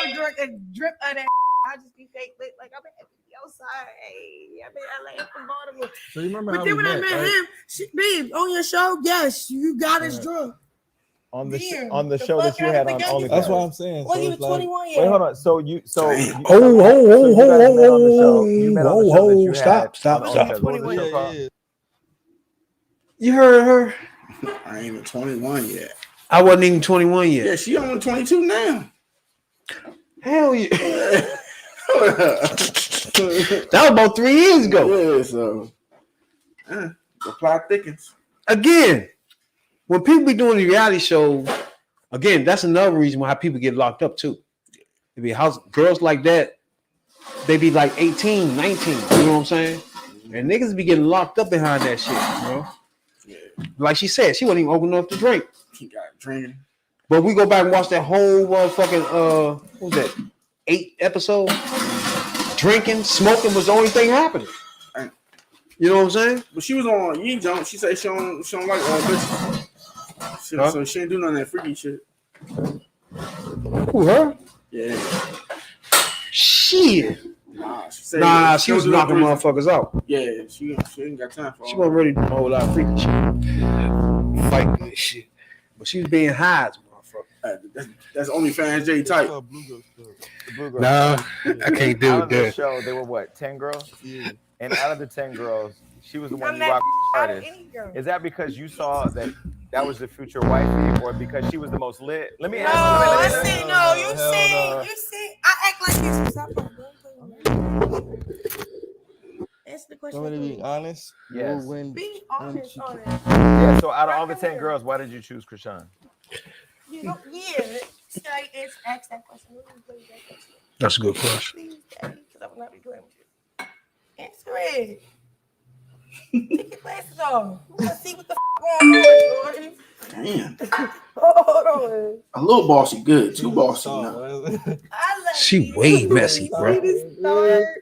never drink a drip of that. I just be fake lit, like I'm at the outside. Hey, I'm in LA from Baltimore. So you remember But how then we when I met, met right? him, babe, on your show, yes, you got us drunk. On the Damn, on the the show that fuck you out had of on the OnlyFans. That's what I'm saying. Wasn't So even it's like, 21 yet. Wait, hold on. So you You met on the show that you had Stop. on OnlyFans. What was the show yeah, called? yeah. You heard her? I ain't even 21 yet. I wasn't even 21 yet. Yeah, she only 22 now. Hell yeah. That was about 3 years ago. Yeah, so the plot thickens. Again, when people be doing the reality show, again, that's another reason why people get locked up too. It be house girls like that, they be like 18, 19, you know what I'm saying? And niggas be getting locked up behind that shit, you know? Yeah, Like she said, she wasn't even old enough to drink. he got drinking. But we go back and watch that whole motherfucking what was that? 8 episodes? Drinking, smoking was the only thing happening. You know what I'm saying? But she was on Yee Jump. She said she don't like bitches. So she ain't do none of that freaky shit. Who, her? Yeah. Shit. Nah, she said She was knocking motherfuckers out. Yeah, she ain't got time for all She wasn't ready to do a whole lot of freaky shit. Fighting this shit. But she was being high as a motherfucker. That's OnlyFans J type. Nah, I can't do Out of the that. show, they were what, 10 girls? Yeah. And out of the 10 girls, she was the one I'm you rocked not hardest. any girl. Is that because you saw that was the future wifey, or because she was the most lit? Let me No, ask. I Let me- see. No, you Hell no. see. I act like you. Stop. Answer the question. So to be honest, Yes. you'll win. Be honest on it. Yeah. So out of all the 10 girls, why did you choose Krishan? You know, yeah. Should I ask that question? What do you play that question? That's a good question. Please, Daddy, because I will not be playing with you. Answer it. Take your glasses off. Let's see what the going on, Jordan. Damn. Hold on. A little bossy good. Too bossy. Oh, No. I love She you. way messy, bro. See this star?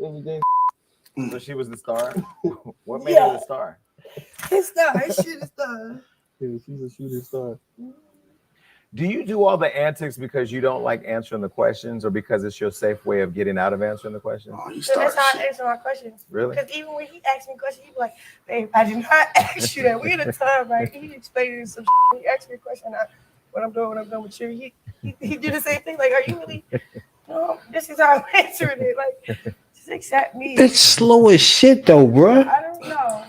Everything. So she was the star. What made Yeah. her the star? It's star. It's shit. It's star. Yeah, she's a shooting star. Do you do all the antics because you don't like answering the questions, or because it's your safe way of getting out of answering the questions? Oh, you So start that's how I shit. answer my questions. Really? Because even when he asked me questions, he be like, "Babe, I did not ask you that. We in a time, right?" He explained some shit. He asked me a question. What I'm doing with you. He did the same thing. Like, are you really? No, this is how I'm answering it. Like, just accept me. It's slow as shit though, bro. I don't know.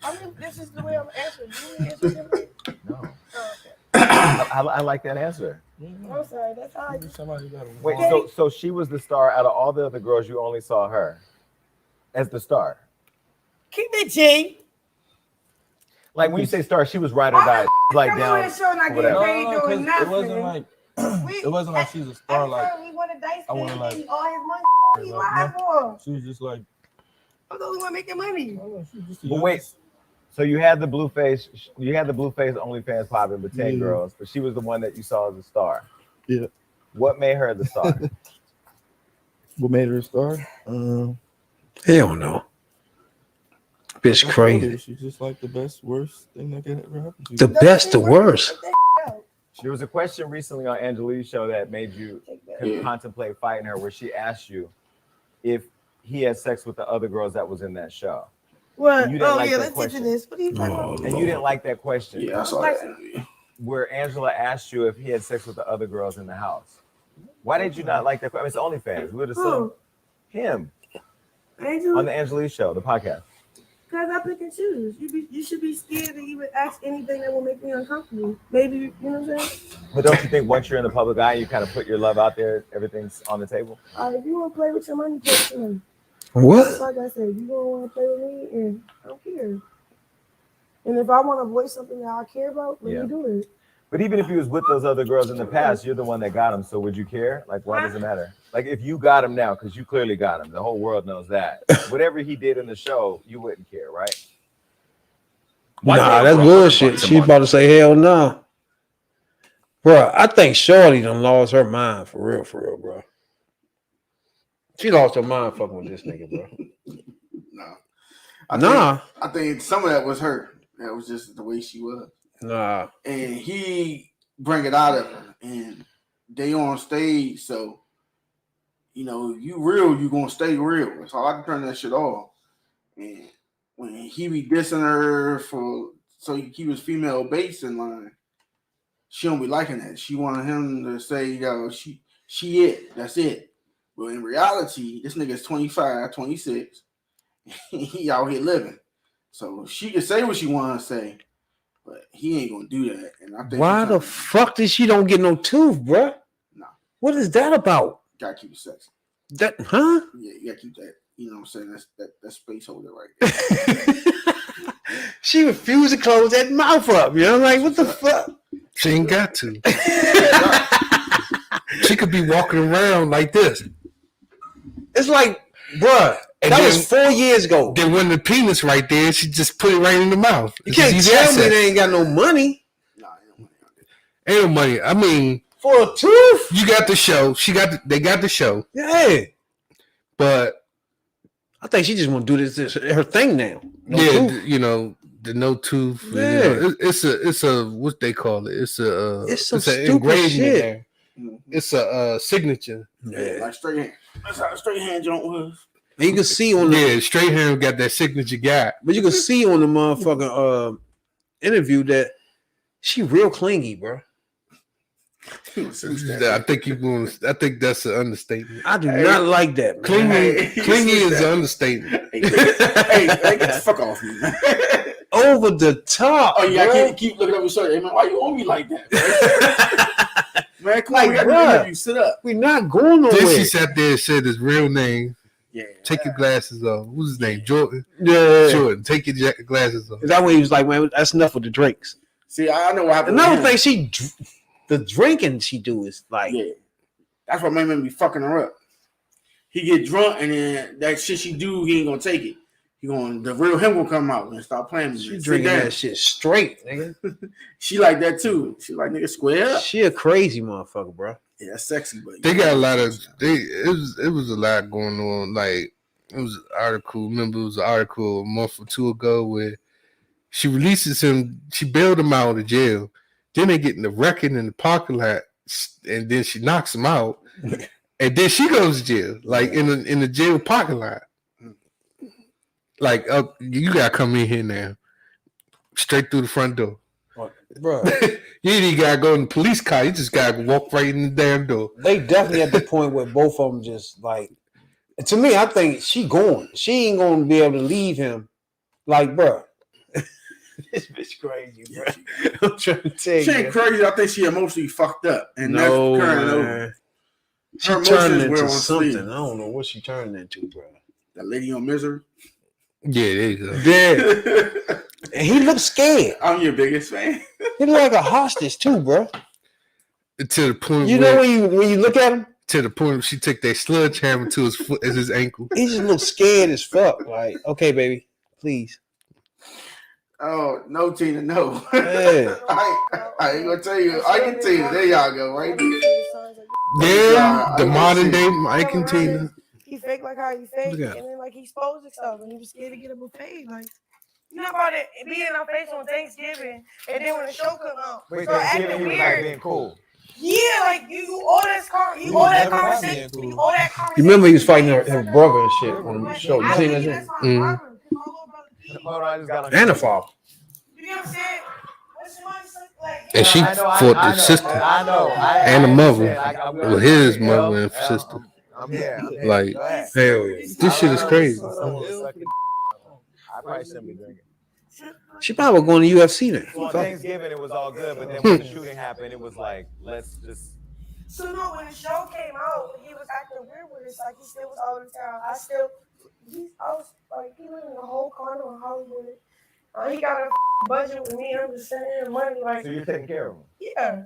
I mean, this is the way I'm answering. You answer differently? No. Oh, okay. I like that answer. I'm sorry. That's how I. Somebody got Wait, so she was the star out of all the other girls. You only saw her as the star. Keep it G. Like when you say star, she was right or die, like Come on down. this show and I get whatever. paid doing it nothing. wasn't like it wasn't like she's a star. Like we won a dice I wanna, game, like- he all his money. He like, lied for him. she was just like. I'm the only one making money. Oh, she was just a But young- wait, so you had the Blueface OnlyFans popping with 10 Yeah. girls, but she was the one that you saw as a star. Yeah. What made her the star? What made her a star? Hell no. Bitch crazy. She's just like the best, worst thing that could ever happen to you. The best, the worst. There was a question recently on Angelina's show that made you contemplate fighting her, where she asked you if he had sex with the other girls that was in that show. What? You didn't Oh like yeah, that let's question. get to this. What are you talking about? And you didn't like that question. Yeah, I saw that. Where Angela asked you if he had sex with the other girls in the house. Why did you not like that question? I mean, it's OnlyFans. We would assume him Angela? on the Angela Show, the podcast. Because I pick and choose. You should be scared to even ask anything that will make me uncomfortable. Maybe, you know what I'm saying? But don't you think once you're in the public eye, you kind of put your love out there, everything's on the table? If you want to play with your money, play with your money. What? Like I said, you don't want to play with me, and I don't care. And if I want to voice something that I care about, let me do it. But even if he was with those other girls in the past, you're the one that got him. So would you care? Like, why does it matter? Like, if you got him now, because you clearly got him, the whole world knows that. Whatever he did in the show, you wouldn't care, right? Nah, that's bullshit. She about to say hell no. Bro, I think Shorty done lost her mind for real, bro. She lost her mind fucking with this nigga, bro. I think some of that was her. That was just the way she was. Nah. And he bring it out of her. And they on stage, so you real, you gonna stay real. So I can turn that shit off. And when he be dissing her so he keep his female base in line, she don't be liking that. She wanted him to say, she it. That's it. But in reality, this nigga's 25, 26. He out here living. So she can say what she want to say, but he ain't gonna do that. And I think why the fuck did she don't get no tooth, bro? Nah. What is that about? Gotta keep it sexy. That huh? Yeah, you gotta keep that. You know what I'm saying? That space holder right there. She refused to close that mouth up. You know, like what the fuck? She ain't got to. She could be walking around like this. It's like, bruh, that was 4 years ago. Then when the penis right there, she just put it right in the mouth. You can't tell me they ain't got no money. Nah, ain't no money on that. Ain't no money. I mean, for a tooth. You got the show. They got the show. Yeah. But I think she just want to do this her thing now. No tooth. The no tooth. Yeah. It's a what they call it. It's some an stupid engraving shit. there. It's a signature. Yeah, like straight hand. That's how the straight hand joint was. And you can see on the straight hand got that signature guy. But you can see on the motherfucking interview that she real clingy, bro. I think that's an understatement. I do not like that, man. Clingy is an understatement. Hey, get the fuck off me, man. Over the top. Oh yeah, bro. I can't keep looking up your shirt. Hey, man, why you on me like that, man? Come on, we gotta do interview. Sit up. We're not going nowhere. Then she sat there and said his real name. Yeah. Take your glasses off. What's his name? Jordan. Yeah. Jordan. Take your glasses off. That way he was like, man, that's enough with the drinks. See, I know what happened. Another thing, the drinking she do is like, yeah, that's what made me be fucking her up. He get drunk and then that shit she do, he ain't gonna take it. The real him will come out and start playing with she drinking that shit straight, nigga. She like that too. She like nigga square up. She a crazy motherfucker, bro. Yeah, that's sexy, but they got a lot of it was a lot going on. Like it was an article. Remember, it was an article a month or two ago where she releases him. She bailed him out of jail. Then they get in the wrecking in the parking lot, and then she knocks him out, and then she goes to jail, like in the jail parking lot. Like, you gotta come in here now, straight through the front door, bro. You ain't even gotta go in the police car. You just gotta walk right in the damn door. They definitely at the point where both of them just like. To me, I think she going. She ain't gonna be able to leave him. Like, bro. This bitch crazy, bro. I'm trying to tell you. She ain't crazy. I think she emotionally fucked up, and that's current over. She turned into something. I don't know what she turned into, bro. That lady on Misery. Yeah, there you go. Yeah. And he looks scared. I'm your biggest fan. He look like a hostage too, bro. To the point, you know when you look at him. To the point where she took that sledgehammer to his foot as his ankle. He just looks scared as fuck. Like, okay, baby, please. Oh no, Tina, no. Yeah. I ain't gonna tell you. I can tell you. There y'all go, right there. Yeah, the modern day Mike and Tina. He fake like how he fake, and then like he exposed himself, and he was scared to get a buffet. Like, you know about it being in our face on Thanksgiving, and then when the show come out, wait, start acting he was weird. like being cool. Yeah, like you all that car, you all that conversation, cool. you all that conversation. You remember he was fighting her brother and shit on the show. You seen that shit? Hold on, I just got on. And the father. You know what I'm saying? What's your mind like? And she fought the sister and the mother. Well, his mother and sister. I'm here. Like, hell yeah. This shit is crazy. I probably shouldn't be drinking. She probably was going to UFC then. Well, Thanksgiving it was all good, but then when the shooting happened, it was like, let's just. So no, when the show came out, he was acting weird with us. Like he still was all the time. I was like, he lived in a whole condo in Hollywood. He got a budget with me. I'm just sending him money. Like, So you're taking care of him? Yeah.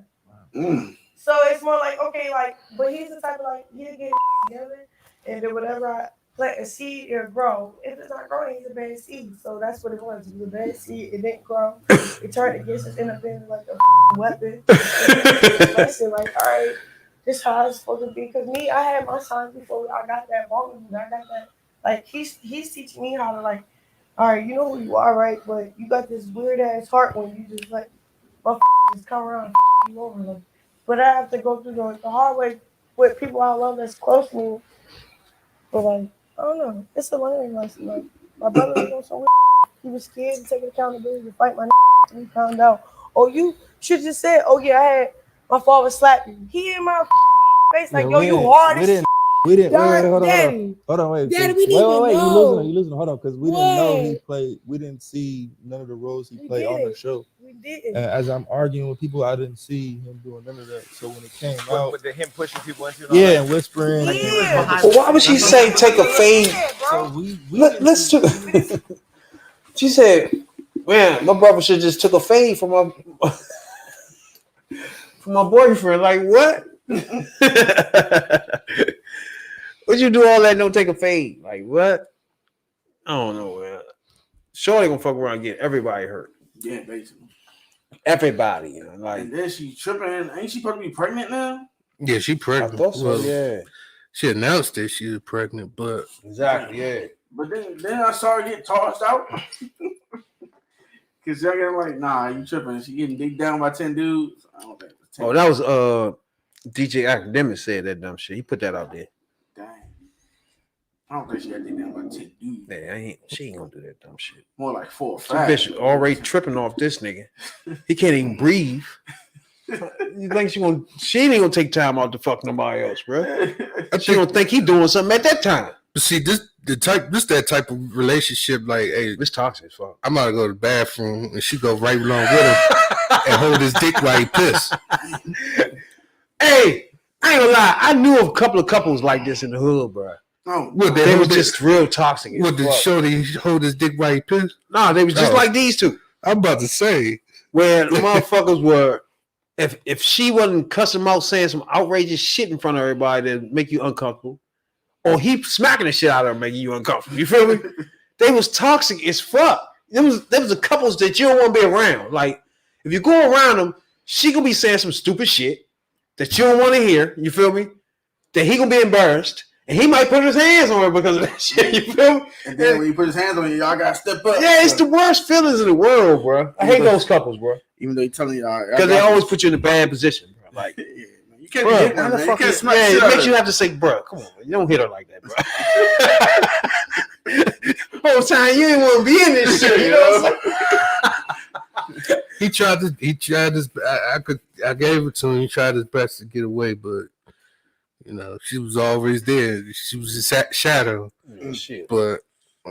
Mm. So it's more like, okay, like, but he's the type of like, he'll get together, and then whatever I plant a seed, it'll grow. If it's not growing, it's a bad seed. So that's what it was. It was a bad seed. It didn't grow. It turned against us, ended up being like a weapon. Lesson, like, all right, this is how it's supposed to be. Because me, I had my signs before I got that vulnerable. I got that. Like, he's teaching me how to, like, all right, you know who you are, right? But you got this weird ass heart when you just like, just come around and you over. Like, but I have to go through the hard way with people I love that's close to me. But like, I don't know. It's a learning lesson. Like, my brother was doing some weird. He was scared to take accountability to fight my and he found out. Oh, you should just said, oh yeah, I had my father slap you. He in my face like, yo, you hard as We didn't. Wait, hold on. Daddy. Hold on, wait. Daddy, we didn't even know. You losing. Hold on, because we didn't know he played. We didn't see none of the roles he played on the show. We didn't. As I'm arguing with people, I didn't see him doing none of that. So when it came out, With him pushing people into and whispering. Yeah. Well, why would she say take a fade? So we Let's do. She said, "Man, my brother should just took a fade from my boyfriend." Like what? Would you do all that? Don't take a fade. Like what? I don't know, man. Shorty gonna fuck around and get everybody hurt. Yeah, basically. Everybody, you know, like. And then she tripping. Ain't she supposed to be pregnant now? Yeah, she I pregnant. thought so. Well, Yeah, she announced that she was pregnant, but exactly. Yeah. But then I saw her get tossed out. Cause y'all get like, nah, you tripping. She getting digged down by 10 dudes. I don't think it was 10. Oh, that was DJ Academic said that dumb shit. He put that out there. Dang. I don't think she got digged down by 10 dudes. Yeah, she ain't gonna do that dumb shit. More like 4 or That 5. bitch already tripping off this nigga. He can't even breathe. You think she ain't gonna take time out to fuck nobody else, bro? She don't think he doing something at that time. But see, this that type of relationship. Like, hey, It's toxic as fuck. I'm about to go to the bathroom, and she go right along with him and hold his dick while he piss. Hey, I ain't gonna lie. I knew of a couple of couples like this in the hood, bro. Oh, What They was just real toxic. What did Shorty hold his dick while he piss? Nah, they was just like these two. I'm about to say, Where the motherfuckers were, if she wasn't cussing them out saying some outrageous shit in front of everybody that make you uncomfortable, or he smacking the shit out of her making you uncomfortable. You feel me? They was toxic as fuck. There was the couples that you don't want to be around. Like, if you go around them, she gonna be saying some stupid shit that you don't want to hear. You feel me? That he gonna be embarrassed. And he might put his hands on her because of that shit. You feel me? and then when he put his hands on you, y'all gotta step up. Yeah, it's the worst feelings in the world, bro. I hate those couples, bro. Even though he telling y'all, Because they always put you in a bad position, bro. Like, yeah, man. You can't bro, be hitting her, how the man. You fuck can't is, smack yeah, shit it out makes of you her. have to say, bro, come on, you don't hit her like that, bro. Whole time you didn't want to be in this shit, you know what I'm saying? he tried his. I gave it to him. He tried his best to get away, but you know, she was always there. She was his shadow. Yeah, shit. But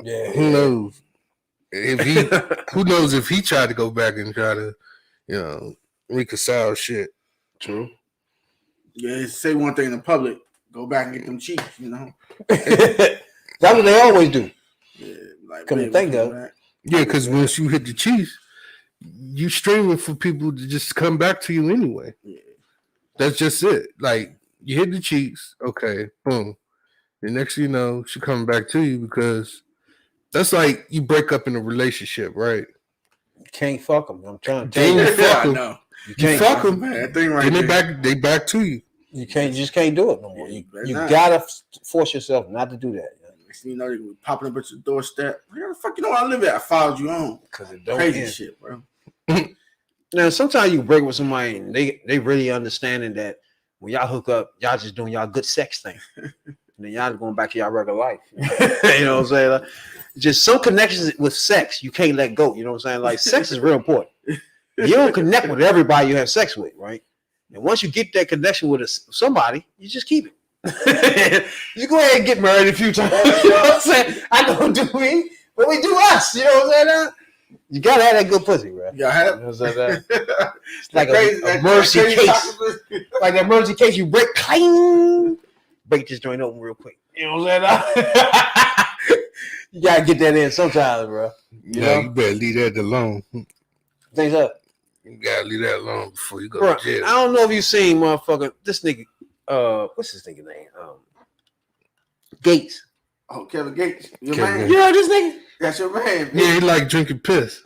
Yeah. who knows if he tried to go back and try to, you know, reconcile shit. True. Yeah, say one thing in public, go back and get them cheeks, you know. That's what they always do. Yeah, like Come to think of it. Yeah, because once you hit the Chiefs, you streaming for people to just come back to you anyway. Yeah. That's just it. Like, you hit the Chiefs, okay, boom. The next thing you know, she coming back to you because that's like you break up in a relationship, right? You can't fuck them. I'm trying to tell Then you. you fuck them. No. You You can't fuck them. Man, that thing right Then there. they back to you. You just can't do it no more. You Not. gotta force yourself not to do that. Next thing you know, they be popping up at your doorstep. Where the fuck you know where I live at? I followed you on. Because it don't Crazy end. shit, bro. Now, sometimes you break with somebody and they really understanding that when y'all hook up, y'all just doing y'all good sex thing. And then y'all going back to y'all regular life. You know what I'm saying? Like, just some connections with sex you can't let go. You know what I'm saying? Like, sex is real important. You don't connect with everybody you have sex with, right? And once you get that connection with somebody, you just keep it. You go ahead and get married a few times. You know what I'm saying? I don't do me, but we do us. You know what I'm saying? You gotta have that good pussy, bro. You have you know what I'm saying? It's like a mercy case. Like that mercy case, you break, cling, break this joint open real quick. You know what I'm saying? You gotta get that in sometimes, bro. You know? You better leave that alone. Things up. You gotta leave that alone before you go Bro, to jail. I don't know if you seen motherfucker this nigga. What's his nigga name? Gates. Oh, Kevin Gates, your Kevin man. Gates. You know this nigga? That's your man. Yeah, he like drinking piss.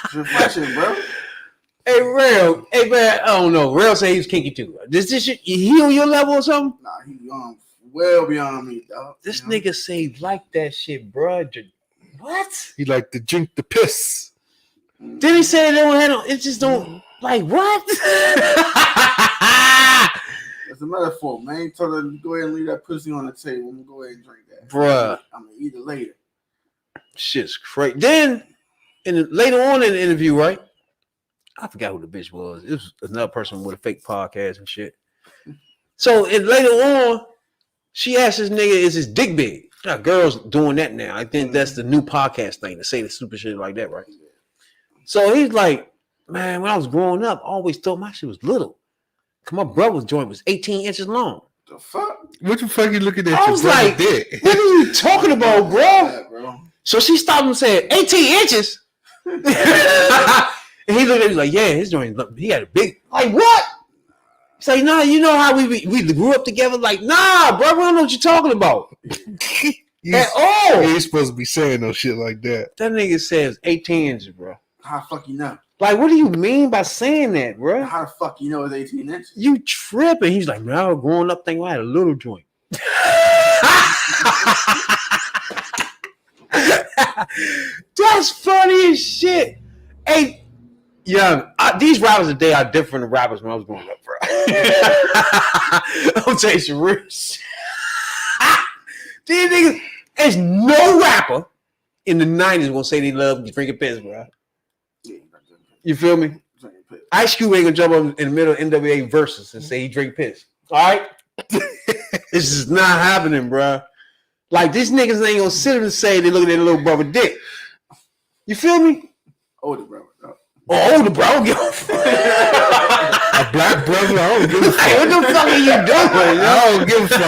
It's refreshing, bro. Hey, Rail. Hey, man, I don't know. Rail say he's kinky too. This shit, he on your level or something? Nah, he well beyond me, dog. This nigga say like that shit, bro. What? He like to drink the piss. Then he said they don't have no. It just don't like what? It's a metaphor, man. He told her, go ahead and leave that pussy on the table. I'm gonna go ahead and drink that, Bruh. I'm gonna eat it later. Shit's crazy. Then, later on in the interview, right? I forgot who the bitch was. It was another person with a fake podcast and shit. So later on, she asked this nigga, "Is his dick big?" Now, girls doing that now. I think that's the new podcast thing to say the stupid shit like that, right? So he's like, "Man, when I was growing up, I always thought my shit was little. Cause my brother's joint was 18 inches long." The fuck? What the fuck you looking at? I was like, "What are you talking about, bro?" Yeah, bro. So she stopped him and said, 18 inches? And he looked at me like, yeah, his joint, he had a big, like, what? He's like, nah, you know how we grew up together? Like, nah, bro, I don't know what you're talking about. At all. You ain't supposed to be saying no shit like that. That nigga says 18 inches, bro. How the fuck you know? Like, what do you mean by saying that, bro? How the fuck you know it's 18 inches? You tripping. He's like, man, I was growing up thinking I had a little joint. That's funny as shit. Hey, young, these rappers today are different than rappers when I was growing up, bro. I'm telling you some real shit. These niggas, there's no rapper in the 90s gonna say they love drinking piss, bro. You feel me? Ice Cube ain't gonna jump up in the middle of NWA verses and say he drink piss. All right? This is not happening, bro. Like, these niggas ain't gonna sit and say they look at their little brother dick. You feel me? Older brother. No. Oh, older bro, I don't give a fuck. A black brother, I don't give a fuck. Hey, what the fuck are you doing? I don't give a fuck.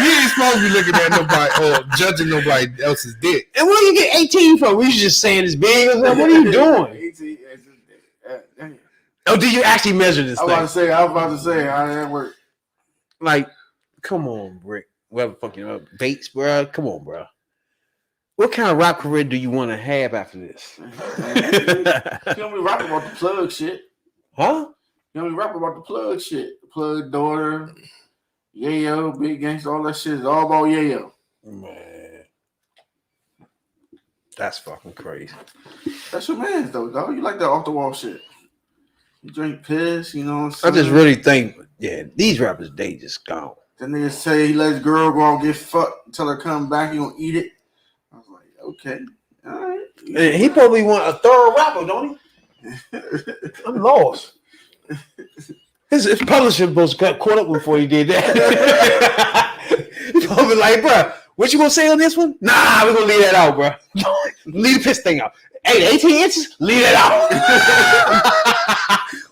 You ain't supposed to be looking at nobody or judging nobody else's dick. And where you get 18 from? We just saying it's big or something? What are you doing? 18, Oh, did you actually measure this I thing? was about to say, how did that work? Like, come on, Brick. Whatever fuck you know, Bates, bro. Come on, bro. What kind of rap career do you want to have after this? You don't be rapping about the plug shit. Huh? You don't be rapping about the plug shit. The plug daughter, Yayo, Big Gangsta, all that shit is all about Yayo. Man. That's fucking crazy. That's your man, though, dog. You like that off the wall shit. You drink piss, you know what I'm I saying? just really think, yeah, these rappers, they just gone. That nigga say he let his girl go out and get fucked until her come back, he gonna eat it. I was like, okay. All right. And he probably want a thorough rapper, don't he? I'm lost. His publisher supposed to got caught up before he did that. He probably like, bro, what you gonna say on this one? Nah, we're gonna leave that out, bro. Leave the piss thing out. Hey, 18 inches? Leave that out.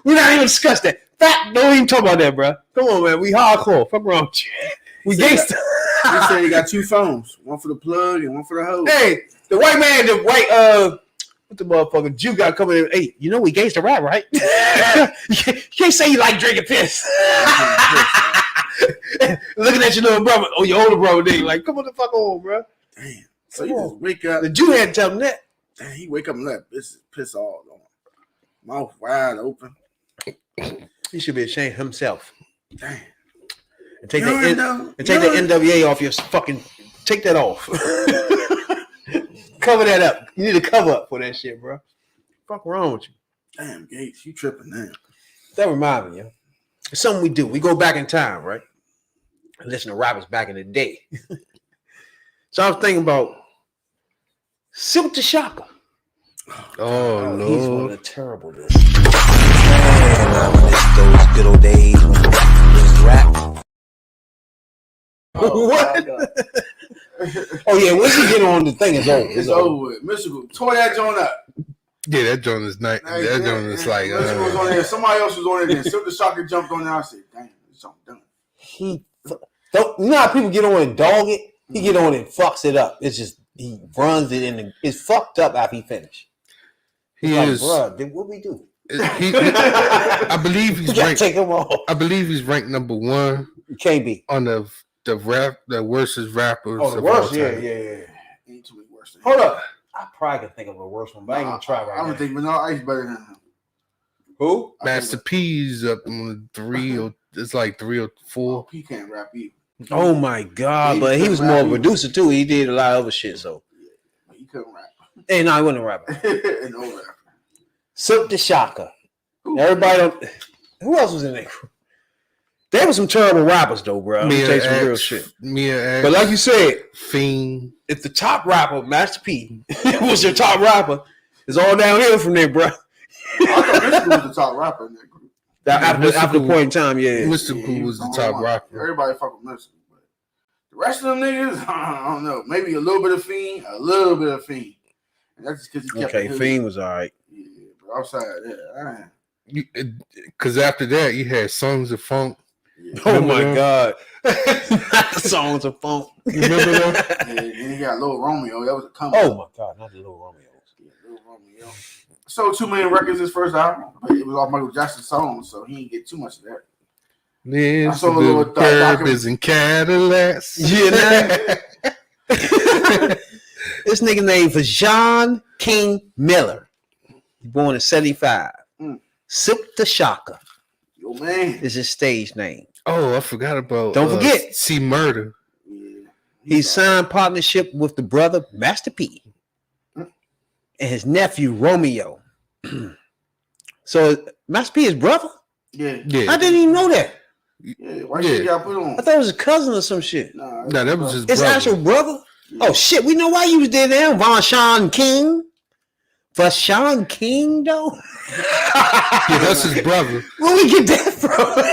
We're not even discuss that. Fact, don't even talk about that, bro. Come on, man. We hardcore. Fuck around with you. We gangsta. He said he got two phones, one for the plug and one for the hose. Hey, the white man, what the motherfucker Jew got coming in? Hey, you know we gangsta rap, right? You can't say you like drinking piss. Looking at your little brother or your older brother, nigga, like, come on the fuck on, bro. Damn. So you just wake up. The Jew had to tell him that. Damn, he wake up and let piss all on. Mouth wide open. He should be ashamed of himself. Damn. And take the NWA off your fucking. Take that off. Cover that up. You need to cover up for that shit, bro. Fuck wrong with you? Damn, Gates, you tripping now. That remind me, yo. It's something we do. We go back in time, right? And listen to rappers back in the day. So I was thinking about Silk the Shocker. Oh, He's one of Lord. the terrible dudes. Man, I miss those good old days when it was rap. What? Oh yeah, once you get on the thing, it's over. It's over with. Mystical, tore that joint up. Yeah, that joint is nice. Like, That joint is like, Mystical was on there. Somebody else was on there. Then Silk the Shocker jumped on there. I said, damn, this song done. He don't, you know how people get on and dog it? He get on and fucks it up. It's just he runs it in and it's fucked up after he finished. he Like, is. bro, what we do? I believe You he's gotta ranked. take him off. I believe he's ranked number 1 You can't be. on the worst rappers. Oh, the of worst? all Yeah. time. Ain't too many worse than Hold him. up. I probably can think of a worse one, but I ain't gonna try right I don't now. think Vanilla Ice better than him. Who? Master P's up on 3 or it's like 3 or 4. He can't rap either. Oh my god! He But he couldn't was rap more a either. producer too. He did a lot of other shit. So, He couldn't rap. hey, no, he wasn't a rapper. No rapper. Silk the Shocker. Who? Everybody don't. Who else was in there? There were some terrible rappers though, bro. I'm gonna tell you some real shit. Mia X, But like you said, Fiend. if the top rapper, Master P, was your top rapper, it's all downhill from there, bro. I thought Mystical was the top rapper in that group. After the point in time, yeah. Mystical was the he's top on. rapper. Everybody fuck with Mystical. But the rest of them niggas, I don't know. Maybe a little bit of Fiend. And that's just because he kept Okay, it hood. Fiend was all right. Yeah, but outside of that, Because after that, you had Songs of Funk. Oh Remember my them? god. Not the songs of funk. You remember them? and then he got Lil Romeo. That was a come. Oh my god, not the little Romeos. Yeah, Lil Romeo. Sold 2 million records his first album, but it was off Michael Jackson's songs, so he didn't get too much of that. There's saw a little the Bourbons and Cadillacs. Yeah, this nigga named for John King Miller. Born in 75. Silk the Shocker Yo, man. is his stage name. Oh, I forgot about. Don't forget. C Murder. Yeah. He signed partnership with the brother Master P and his nephew Romeo. So Master P is brother? Yeah. Yeah. I didn't even know that. Yeah. Why shit got put on? I thought it was a cousin or some shit. Nah, No, that was his His brother. actual brother? Yeah. Oh shit, we know why you was there now. Von Sean King. For Sean King though? Yeah, that's his brother. Where we get that from?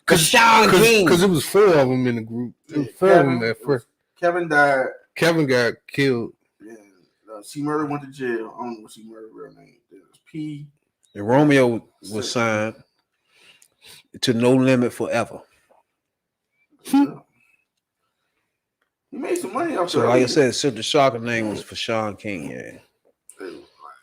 Cause Sean King. Because it was 4 of them in the group. It was 4 of them at first. Kevin died. Kevin got killed. And C Murder went to jail. I don't know what C Murder real name. It was P. And Romeo was signed to No Limit Forever. He made some money off So that. like I said, Silk the Shocker name was for Sean King, yeah.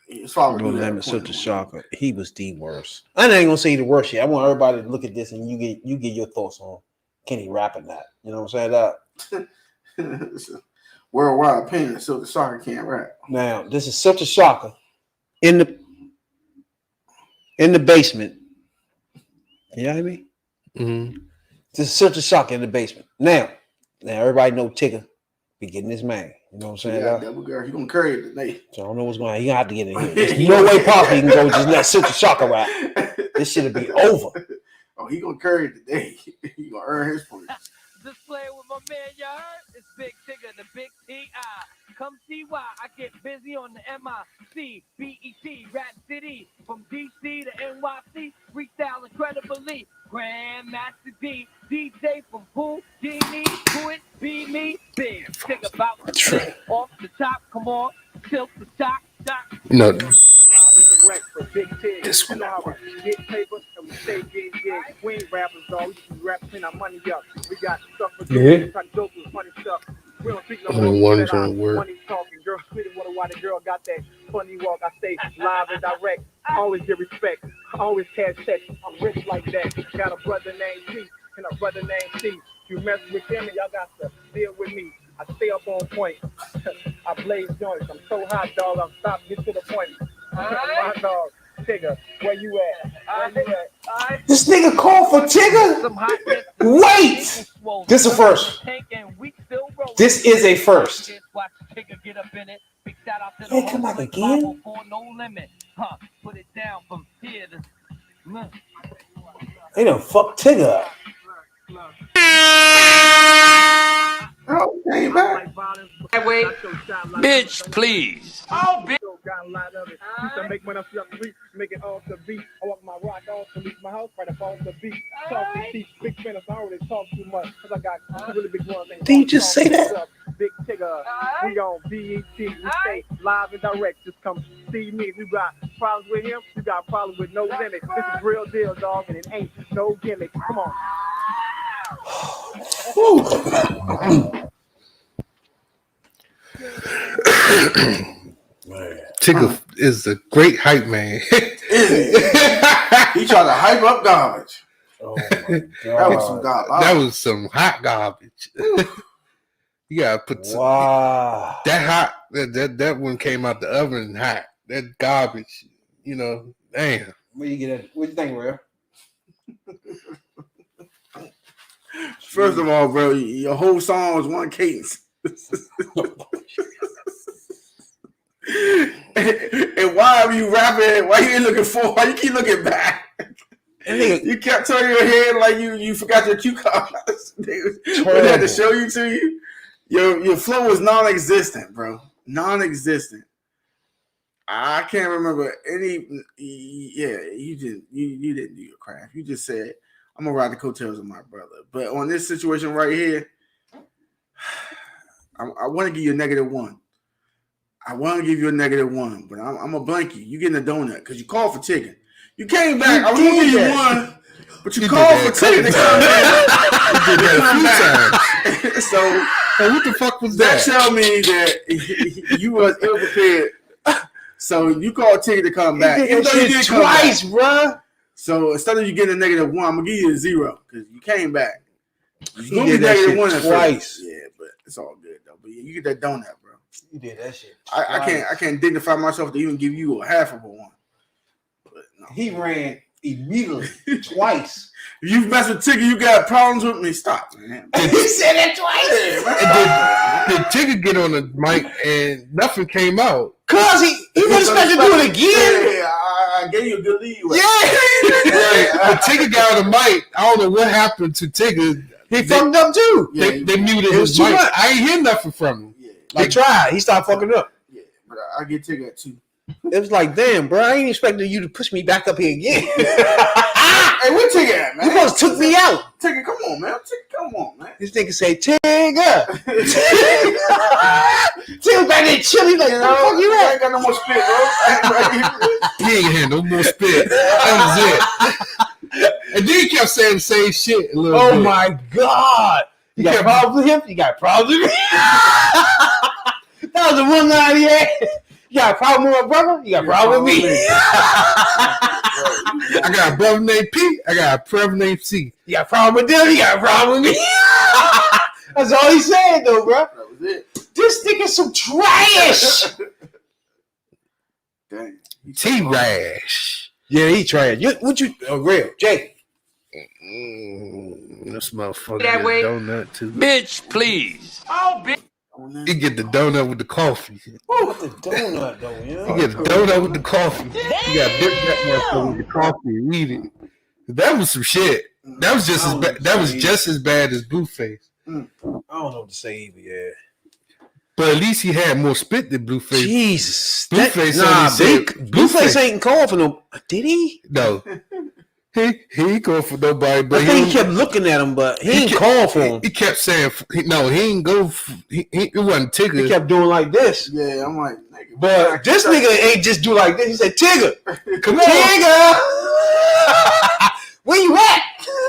His father No knew that Limit, Silk the point. Shocker. He was the worst. I ain't gonna say the worst shit. I want everybody to look at this and you get your thoughts on can he rap or not. You know what I'm saying? Worldwide opinion, so the Shocker can't rap. Now, this is Silk the Shocker in the basement. You know what I mean? Mm-hmm. This is Silk the Shocker in the basement. Now everybody know Tigger be getting this man. You know what I'm saying? Yeah, double girl. He gonna carry it today. So I don't know what's going on. You have to get in here. There's no way possible you can go just let Silk the Shocker rap. This shit'll be over. Oh, he gonna carry it today. He gonna earn his points. Just playing with my man, you heard? It's Big Tigger, the Big T.I. Come see why I get busy on the MIC, BET, Rap City, from DC to NYC, freestyle incredibly. Grandmaster D, DJ from Pool, Genie, Who It Be Me, Big Tigger about to sit off the top, come on, tilt the shock. No. This one. Get paper and we stay getting gigs. We ain't rappers, though. We just rapping our money up. We got stuff for doing funny stuff. We don't speak no Only more. one trying to work. Money talking. Girl, sweet wonder why the girl got that funny walk. I stay live and direct. Always give respect. Always cash checks. I'm rich like that. Got a brother named T and a brother named T. You mess with them and y'all got to deal with me. I stay up on point. I blaze joints. I'm so hot, dog. I'm stopped. Get to the point. My dog, Tigger, where you at? Where you at? This nigga called for Tigger? Wait! This is a first. This is a first. Hey, come on again. Put it down from here to They done fucked Tigger up. Oh, came back. Bitch, please. Oh, bitch. Got a lot of it. Used to make money off the street, make it off the beat. I walk my rock off to leave my house right up off the beat. Talk to teeth, big fans, I already talk too much. Cause I got two really big ones. Did you just say that? Big Tigger. We on BET. We stay live and direct. Just come see me. If you got problems with him, you got problems with no limit. This is real deal, dog, and it ain't no gimmick. Come on. Tigger is a great hype man. He tried to hype up garbage. Oh my God. That was some garbage. That was some hot garbage. You gotta put some, Wow. that hot. That one came out the oven hot. That garbage. You know, damn. Where you get it? What you think, Real? First of all, bro, your whole song was one cadence. And why are you rapping? Why you looking forward? Why you keep looking back? You kept turning your head like you forgot your cue cards. They had to show you to you. Your flow was non-existent, bro. Non-existent. I can't remember any. Yeah, you didn't do your craft. You just said, I'm gonna ride the coattails of my brother. But on this situation right here, I want to give you a -1. I want to give you a -1, but I'm gonna blank you. You getting a donut because you called for Tigger. You came back. I was gonna give you one, but you called for Tigger to come back. You did that a few times. So Hey, what the fuck was that that? tell me that you was ill prepared. So you called Tigger to come back. Even though you did twice, bro. So instead of you getting a -1, I'm gonna give you a 0 because you came back. He You're gonna did be that shit -1 at twice. first. Yeah, but it's all good though. But yeah, you get that donut, bro. You did that shit. I can't dignify myself to even give you a half of a 1. But no. He ran immediately twice. If you mess with Tigger, you got problems with me. Stop, man. He said that twice. Did Tigger get on the mic and nothing came out? Cause he was supposed to do it again. Yeah, I gave you a good lead. Right? Yeah. But Tigger got on the mic. I don't know what happened to Tigger. He fucked up too. They muted it was his too mic. much. I ain't hear nothing from him. Yeah, They tried. He started fucking up. yeah, but I get Tigger at 2. It was like, damn, bro, I ain't expecting you to push me back up here again. Hey, where Tigger at, man? You almost took me out. Tigger, come on, man. Tigger, come on, man. This nigga say, Tigger. Tigger back there chilling like, where the fuck you I at? ain't got no more spit, bro. He ain't had no more spit. That was it. And then he kept saying the same shit a little bit. Oh my God. You got problems with him? You got problems with me? That was the one line he had. You got a problem with my brother? You got a problem with me? I got a brother named P. I got a brother named C. You got a problem with them? You got a problem with me? That's all he said, though, bro. That was it. This nigga's some trash. Dang. T-Rash. Yeah, he trash. What you, real, Jay? This motherfucker That get way. a donut too. Bitch, please. Oh, bitch. He get the donut with the coffee. What the donut, though, you know? He get the donut with the coffee. You got dip that motherfucker with the coffee and eat it. That was some shit. That was just as bad. That was just as bad as Blueface. I don't know what to say either, yeah. But at least he had more spit than Blueface. Jesus. Blueface Nah, only said- Blueface ain't calling for no. Did he? No. He ain't going for nobody, but I think he kept looking at him, but he ain't kept- call for him. He kept saying, no, he ain't go. It wasn't Tigger. He kept doing like this. Yeah, I'm like, nigga. But this nigga ain't just do like this. He said, Tigger. Come on. Tigger. Where you at?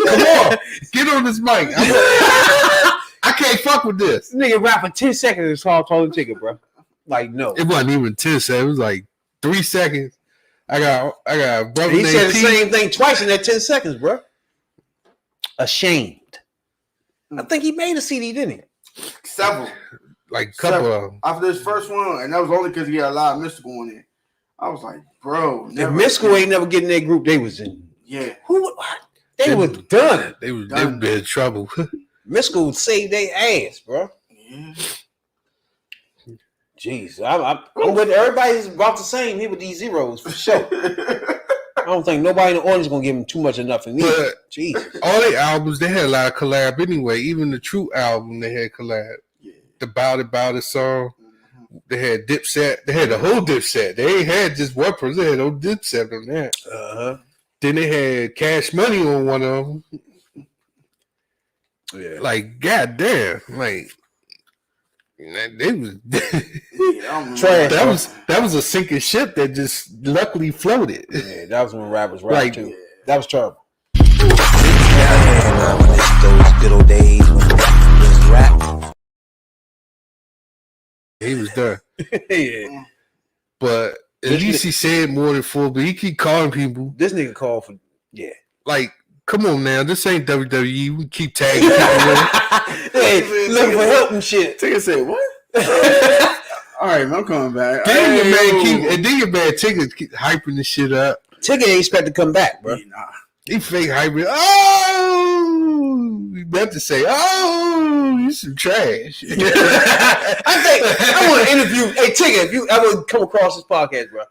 Come on. Get on this mic. I can't fuck with this. This nigga rap for 10 seconds and saw calling Tigger, bro. Like, no. It wasn't even 10 seconds. It was like 3 seconds. I got a brother He named said the P. same thing twice in that 10 seconds, bro. Ashamed. I think he made a CD, didn't he? Several. Like a couple of them. After this first one, and that was only because he had a lot of mystical in it. I was like, bro. If Mystical ain't never getting that group, they was in. Yeah. They was done. They would be in trouble. Mystical saved their ass, bro. Yeah. Jeez, I'm with everybody's about the same here with these zeros for sure. I don't think nobody in the audience gonna give him too much of nothing. But Jesus. all their albums, they had a lot of collab anyway. Even the True album, they had collab. Yeah. The Bout It song. They had Dipset. They had the whole Dipset. They ain't had just one person. They had no Dipset on that. Then they had Cash Money on one of them. Yeah. Like, goddamn. Like, they was trash. That was a sinking ship that just luckily floated. Yeah, that was when rappers rapped Like, too. That was terrible. Those good old days when was rap. He was done. Yeah. But at least he said more than four, but he keep calling people. This nigga called for Like, come on now, this ain't WWE. We keep tagging people. Hey, looking for help and shit. Tigger said, what? All right, man, I'm coming back. Then your man Tigger keep hyping this shit up. Tigger ain't expect to come back, bro. Yeah, nah. He fake hyping. Oh, you meant to say, oh, you some trash. I want to interview. Hey, Tigger, if you ever come across this podcast, bro,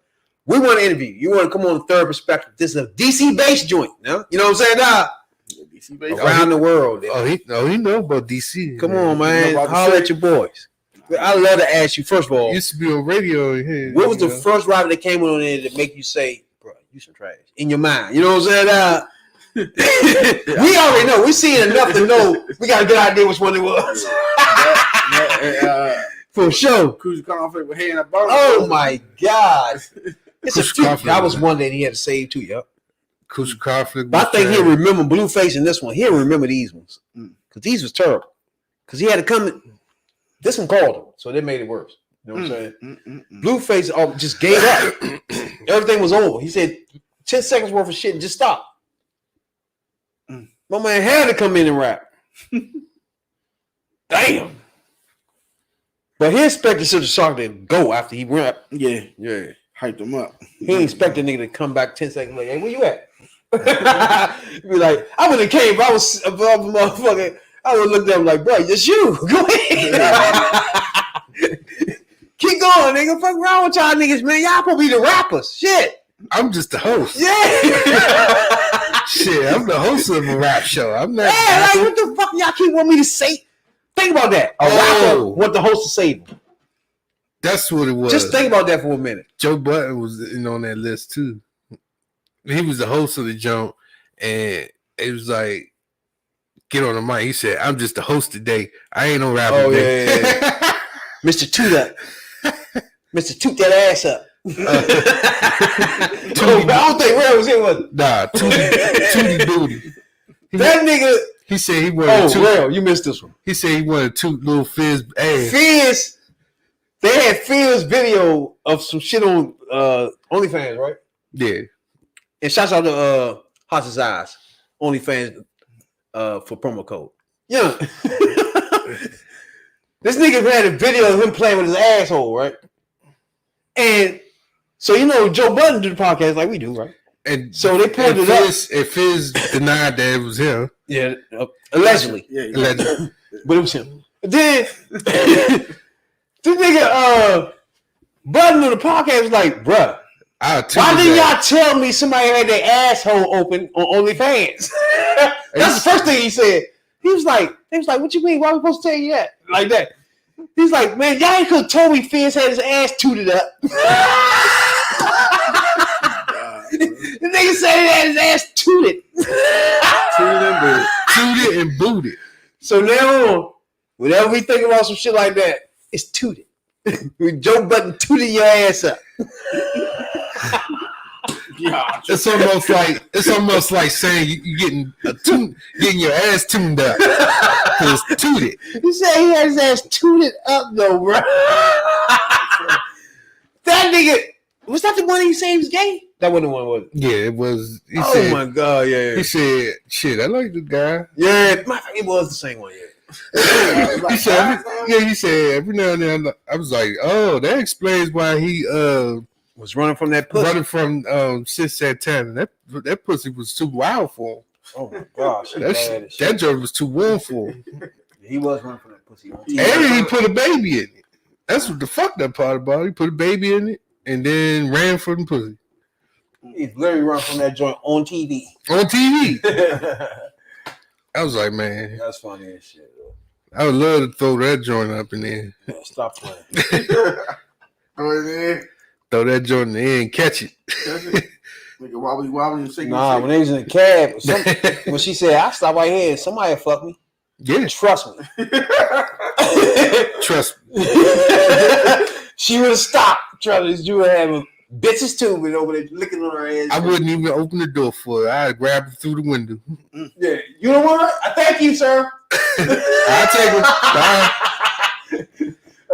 we want to interview you. You want to come on the Third Perspective. This is a DC based joint, no? You know what I'm saying? Nah. DC based around the world. He know about DC. Come on, man. Holler at your boys. I love to ask you, first of all, used to be on radio here. What was the first rapper that came on there to make you say, bro, you some trash in your mind? You know what I'm saying? We already know. We seen enough to know. We got a good idea which one it was. For sure. Cruise conflict with hand and bone. Oh my God. It's a few. Conflict, That was one that he had to save too, yep. Cruise conflict. But I think he'll remember Blueface in this one. He'll remember these ones. Because these was terrible. Because he had to come. This one called him. So they made it worse. You know what I'm saying? Blueface just gave up. Everything was over. He said 10 seconds worth of shit and just stop. My man had to come in and rap. Damn. But he expected Silver Shark to go after he rapped. Yeah. Hyped him up. He ain't expected nigga to come back 10 seconds later. Hey, where you at? Be like, I would have came, but I was above the motherfucker. I would have looked at him like, bro, it's you. Go ahead. Keep going, nigga. Fuck around with y'all niggas, man. Y'all supposed to be the rappers. Shit. I'm just the host. Yeah. Shit, I'm the host of a rap show. I'm not. Yeah, like, what the fuck y'all keep want me to say? Think about that. A rapper want the host to save him. That's what it was. Just think about that for a minute. Joe Budden was on that list too. He was the host of the jump, and it was like, get on the mic. He said, "I'm just the host today. I ain't no rapper." Oh yeah. Mr. Toot Up. Mr. Toot that ass up. I don't think Red was here, was it? Nah, Tootie Booty. That nigga. He said he wanted two. Oh, you missed this one. He said he wanted two little Fizz ass. Fizz. They had Fizz video of some shit on OnlyFans, right? Yeah. And shouts out to Hot's Eyes, OnlyFans for promo code. Yeah. This nigga had a video of him playing with his asshole, right? And so Joe Budden do the podcast like we do, right? And so they pulled it up. And Fizz denied that it was him. Yeah, allegedly. Yeah. Allegedly. But it was him. Then this nigga Budden on the podcast was like, bruh, why didn't y'all tell me somebody had their asshole open on OnlyFans? That's the first thing he said. He was like, what you mean? Why are we supposed to tell you that? Like that. He's like, man, y'all could have told me Fizz had his ass tooted up. The nigga said he had his ass tooted. Tooted and booted. So now, whenever we think about some shit like that, it's tooted. Joe Budden tooted your ass up. It's almost like saying you getting your ass tuned up. Cause it's tooted. He said he had his ass tooted up though, bro. That nigga, was that the one he said he was gay? That wasn't the one, was it? Yeah, it was. My God, yeah. He said, shit, I like the guy. Yeah, it was the same one, yeah. He said every now and then I was like, oh, that explains why he was running from that pussy. Running from Sis Santana. That pussy was too wild for him. Oh my gosh. That joke was too warm for him. He was running from that pussy. And he put a baby in it. That's what the fucked up part about it. He put a baby in it and then ran for the pussy. He literally run from that joint on TV. On TV. I was like, man. That's funny as shit, though. I would love to throw that joint up in there. Yeah, stop playing. Throw that joint in there and catch it. Nigga, wobbly, and Nah, when they was in the cab, when she said, "I stop right here," somebody fuck me. Yeah. Trust me. Trust me. She would have stopped. Trust me. You would have bitches too, but over there licking on her ass. I wouldn't even open the door for her. I'd grab her through the window. Yeah. You know what? I thank you, sir. I'll take her. Bye.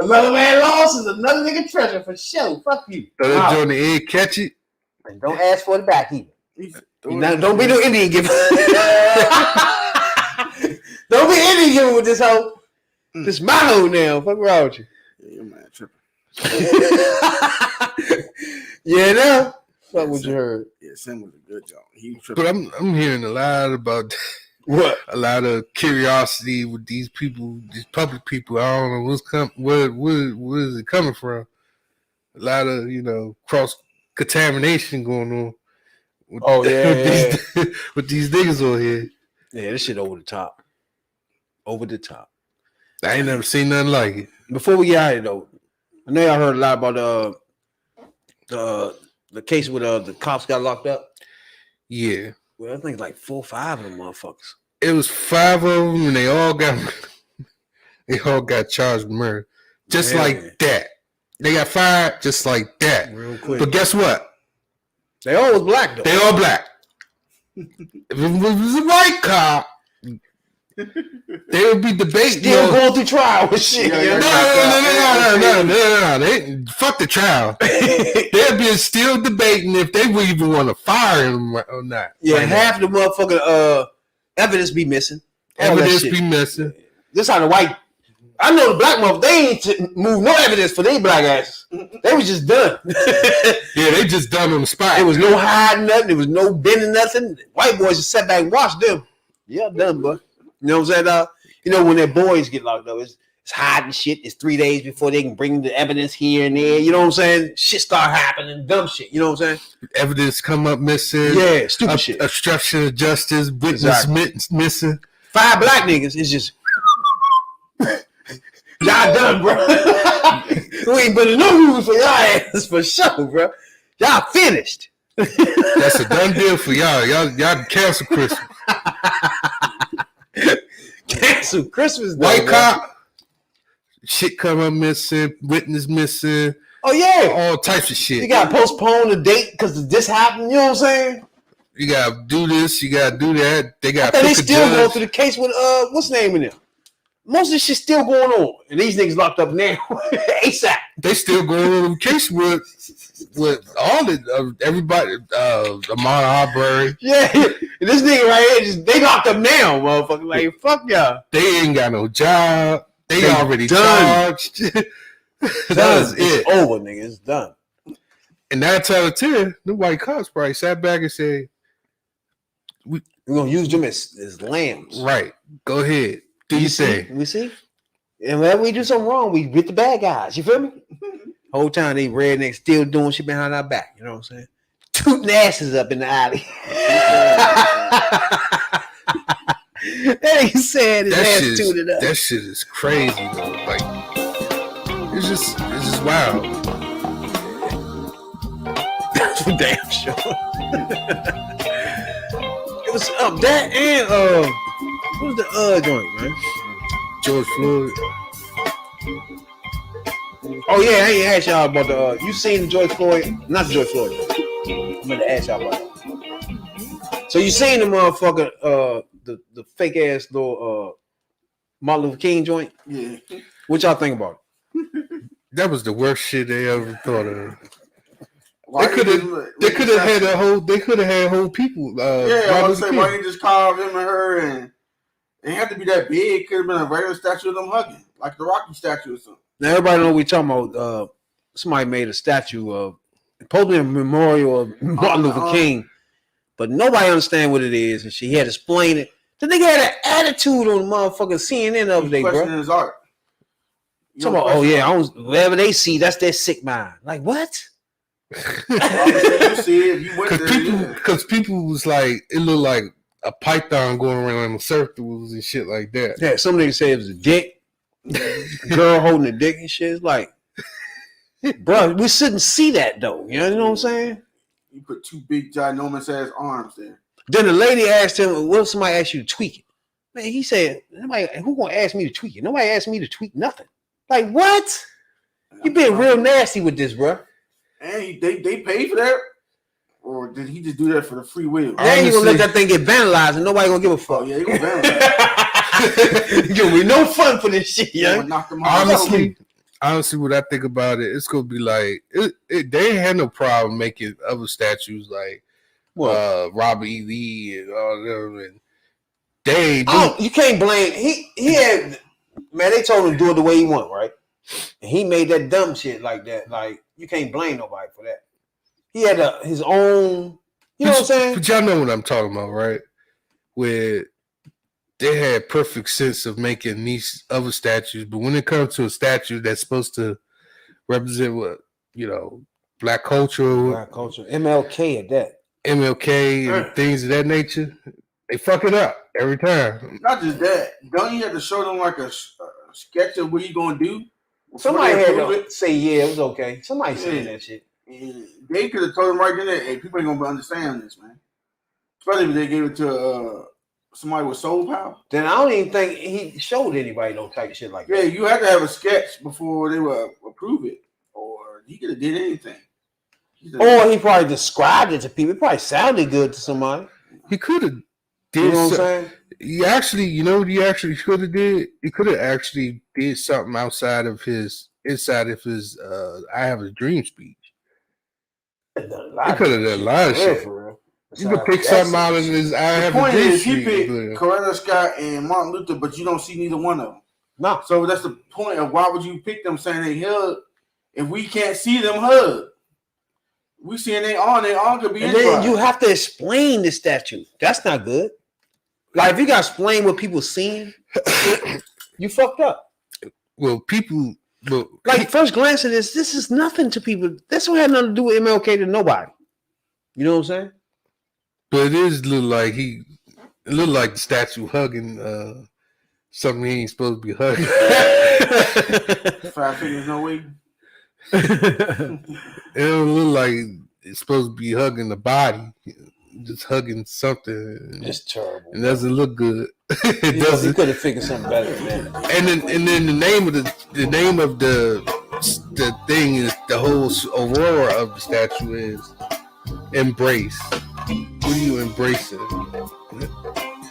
Another man lost is another nigga treasure for sure. Fuck you. Throw that joint in the air, catch it. And don't ask for it back either. Don't be no Indian giver. Don't be Indian giver with this hoe. This is my hoe now. Fuck wrong with you. Yeah, your man tripping. Yeah, no. Fuck what you heard. Yeah, Sam was a good job. He was tripping. But I'm hearing a lot about What? a lot of curiosity with these people, these public people. I don't know where is it coming from. A lot of cross contamination going on. With, with these niggas over here. Yeah, this shit over the top. Over the top. I ain't never seen nothing like it. Before we get out of here, though, I know y'all heard a lot about the case where the cops got locked up. Yeah. Well, I think like 4 or 5 of them motherfuckers. It was 5 of them, and they all got charged with murder, just like that. They got fired just like that. Real quick. But guess what? They all was black though. They all black. If it was a white cop, they would be debating. Still going through trial with shit. No. They fuck the trial. They'd be still debating if they would even want to fire him or not. Yeah, right half the motherfucking evidence be missing. Evidence be missing. This how the white. I know the black motherfuckers, they ain't move no evidence for their black asses. They was just done. Yeah, they just done on the spot. There was no hiding nothing. There was no bending nothing. White boys just sat back and watched them. Yeah, done, boy. You know what I'm saying? When their boys get locked up, it's hiding shit. It's 3 days before they can bring the evidence here and there. You know what I'm saying? Shit start happening, dumb shit. You know what I'm saying? Evidence come up missing. Yeah, stupid shit. Obstruction of justice, witness missing. 5 black niggas is just y'all done, bro. We ain't putting no rules for y'all ass for sure, bro. Y'all finished. That's a done deal for y'all. Y'all cancel Christmas. Cancel Christmas. White cop. Shit come up missing. Witness missing. Oh yeah. All types of shit. You gotta postpone the date because this happened. You know what I'm saying? You gotta do this. You gotta do that. They got. They still going through the case with what's the name in there? Most of this shit still going on, and these niggas locked up now. ASAP. They still going on the case with all the everybody. Ahmaud Arbery. Yeah, and this nigga right here, they locked up now, motherfucker. Like fuck y'all. They ain't got no job. They already done. charged. That's it. It's over, nigga. It's done. And 9 times out of 10, the white cops probably sat back and said, "We're gonna use them as lambs." Right. Go ahead. Do you say? We see? And when we do something wrong, we get the bad guys. You feel me? Whole time they rednecks still doing shit behind our back. You know what I'm saying? Tooting asses up in the alley. That ain't sad. His ass tooted up. That shit is crazy though. Like it's just wild. That's for damn sure. It was that and what was the joint, man? George Floyd. Oh yeah, I ain't asked y'all about the you seen the George Floyd? Not the George Floyd. I'm gonna ask y'all about that. So you seen the motherfucker the fake ass little Martin Luther King joint? Yeah. What y'all think about it? That was the worst shit they ever thought of. Why They could have had whole people. Yeah, I was saying, why you just call him and her and it didn't have to be that big. It could have been a regular statue of them hugging, like the Rocky statue or something. Now everybody know what we talking about. Somebody made a statue of probably a memorial of Martin Luther King, but nobody understand what it is, and she had to explain it. The nigga had an attitude on the motherfucking CNN the other day, bro. His art. Talking about, oh yeah, whatever they see, that's their sick mind. Like what? You see it, you went there. Because people was like, it looked like a python going around in circles and shit like that. Yeah, some niggas say it was a dick, girl holding a dick and shit. It's like, bro, we shouldn't see that though. You know what I'm saying? You put two big ginormous ass arms there. Then the lady asked him, "What if somebody asked you to tweak it?" Man, he said, "Nobody. Who gonna ask me to tweak it? Nobody asked me to tweak nothing." Like what? You being real nasty with this, bro. And they paid for that, or did he just do that for the free will? Then you gonna let that thing get vandalized and nobody gonna give a fuck. Oh yeah, he gonna vandalize. Gonna be no fun for this shit, yeah. Honestly, what I think about it, it's gonna be like they ain't had no problem making other statues like Robert E. Lee and all them, and you can't blame he had, man. They told him to do it the way he want, right? And he made that dumb shit like that. Like you can't blame nobody for that. He had his own, you know what I'm saying? But y'all know what I'm talking about, right? Where they had perfect sense of making these other statues, but when it comes to a statue that's supposed to represent what, black culture, MLK at that, MLK and things of that nature, they fuck it up every time. Not just that, don't you have to show them like a sketch of what you gonna do? Somebody had to say, yeah, it was okay. Somebody saying that shit. And they could have told him right then that, hey, people ain't gonna understand this, man. Especially if they gave it to somebody with soul power. Then I don't even think he showed anybody no type of shit like that. Yeah, you had to have a sketch before they would approve it, or he could have did anything. Or he probably described it to people. It probably sounded good to somebody. He could have did. You know what I'm saying? He actually, you know what he actually could have did? He could have actually did something inside of his I Have a Dream speech. He could have done a lot of shit. You could pick something out of his I Have a Dream speech. He picked Coretta Scott and Martin Luther, but you don't see neither one of them. No. So that's the point of why would you pick them saying they hug if we can't see them hug? We seeing they on could be. And then you have to explain the statue. That's not good. Like if you gotta explain what people seeing, you fucked up. Well, people, like first glance at this is nothing to people. This don't have nothing to do with MLK to nobody. You know what I'm saying? But it is look like the statue hugging something he ain't supposed to be hugging. 5 fingers, no way. It don't look like it's supposed to be hugging the body, just hugging something. It's terrible. It doesn't look good. It doesn't. You could have figured something better than that. And then the name of the thing is the whole aurora of the statue is embrace. What are you embracing?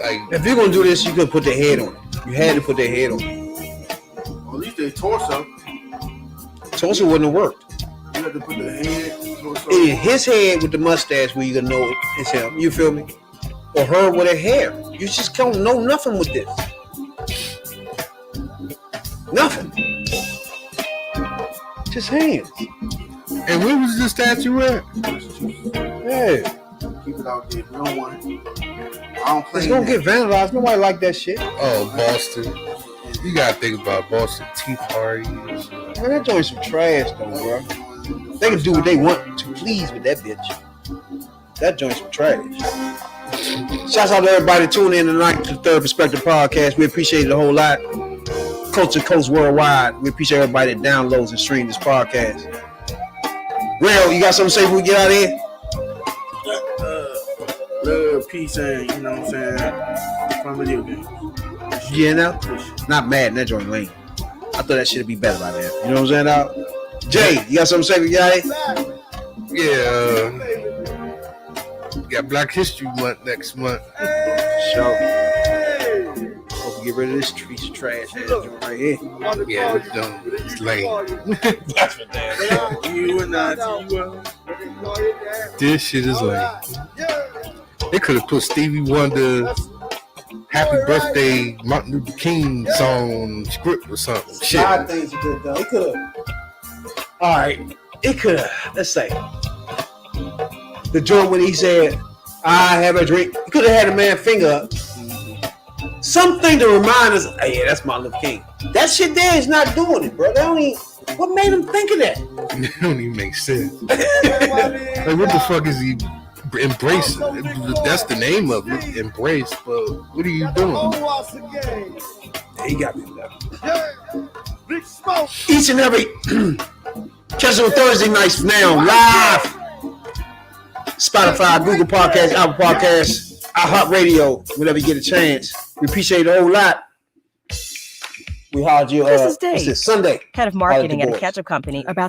Like if you're gonna do this, you could put their head on it. You had to put their head on it. Well, at least their torso. Torso wouldn't have worked. You have to put the head, torso. His head with the mustache where you gonna know it's him. You feel me? Or her with her hair. You just don't know nothing with this. Nothing. Just hands. And where was the statue at? Yeah. Keep it out there. We don't want it. I don't play. It's gonna get vandalized. Nobody like that shit. Oh, Boston. You gotta think about Boston Tea Party. Man, that joint's some trash though, bro. They can do what they want to please with that bitch. That joint's some trash. Shouts out to everybody tuning in tonight to the Third Perspective Podcast. We appreciate it a whole lot. Coast to coast worldwide. We appreciate everybody that downloads and streams this podcast. Well, you got something to say before we get out of here? Love, peace, and you know what I'm saying? Fun video games. Yeah, now? Not mad, that joint lame. I thought that shit'd be better by then. You know what I'm saying now? Jay, you got something to say before we get out of here? Yeah. Got Black History Month next month. Hope we get rid of this trash ass joint right here. Yeah, it's dumb. It's lame. That's what that is. You and I, This shit is lame. They could have put Stevie Wonder Happy Birthday Martin Luther King song script or something. Shit. I think it could have done. It could have. All right. It could have. Let's say the joint when he said, "I have a drink." He could have had a man finger up, Something to remind us, hey, yeah, that's Martin Luther King. That shit there is not doing it, bro. They don't even, what made him think of that? It don't even make sense. Like, what the fuck is he embrace? That's the name of it, embrace. But what are you doing? He got me there. Each and every catch on Thursday nights from now live. Spotify, Google Podcasts, Apple Podcasts, iHeartRadio. Whenever you get a chance, we appreciate it a whole lot. We hired you. This is Dave, This is Sunday. head of marketing at a ketchup company, about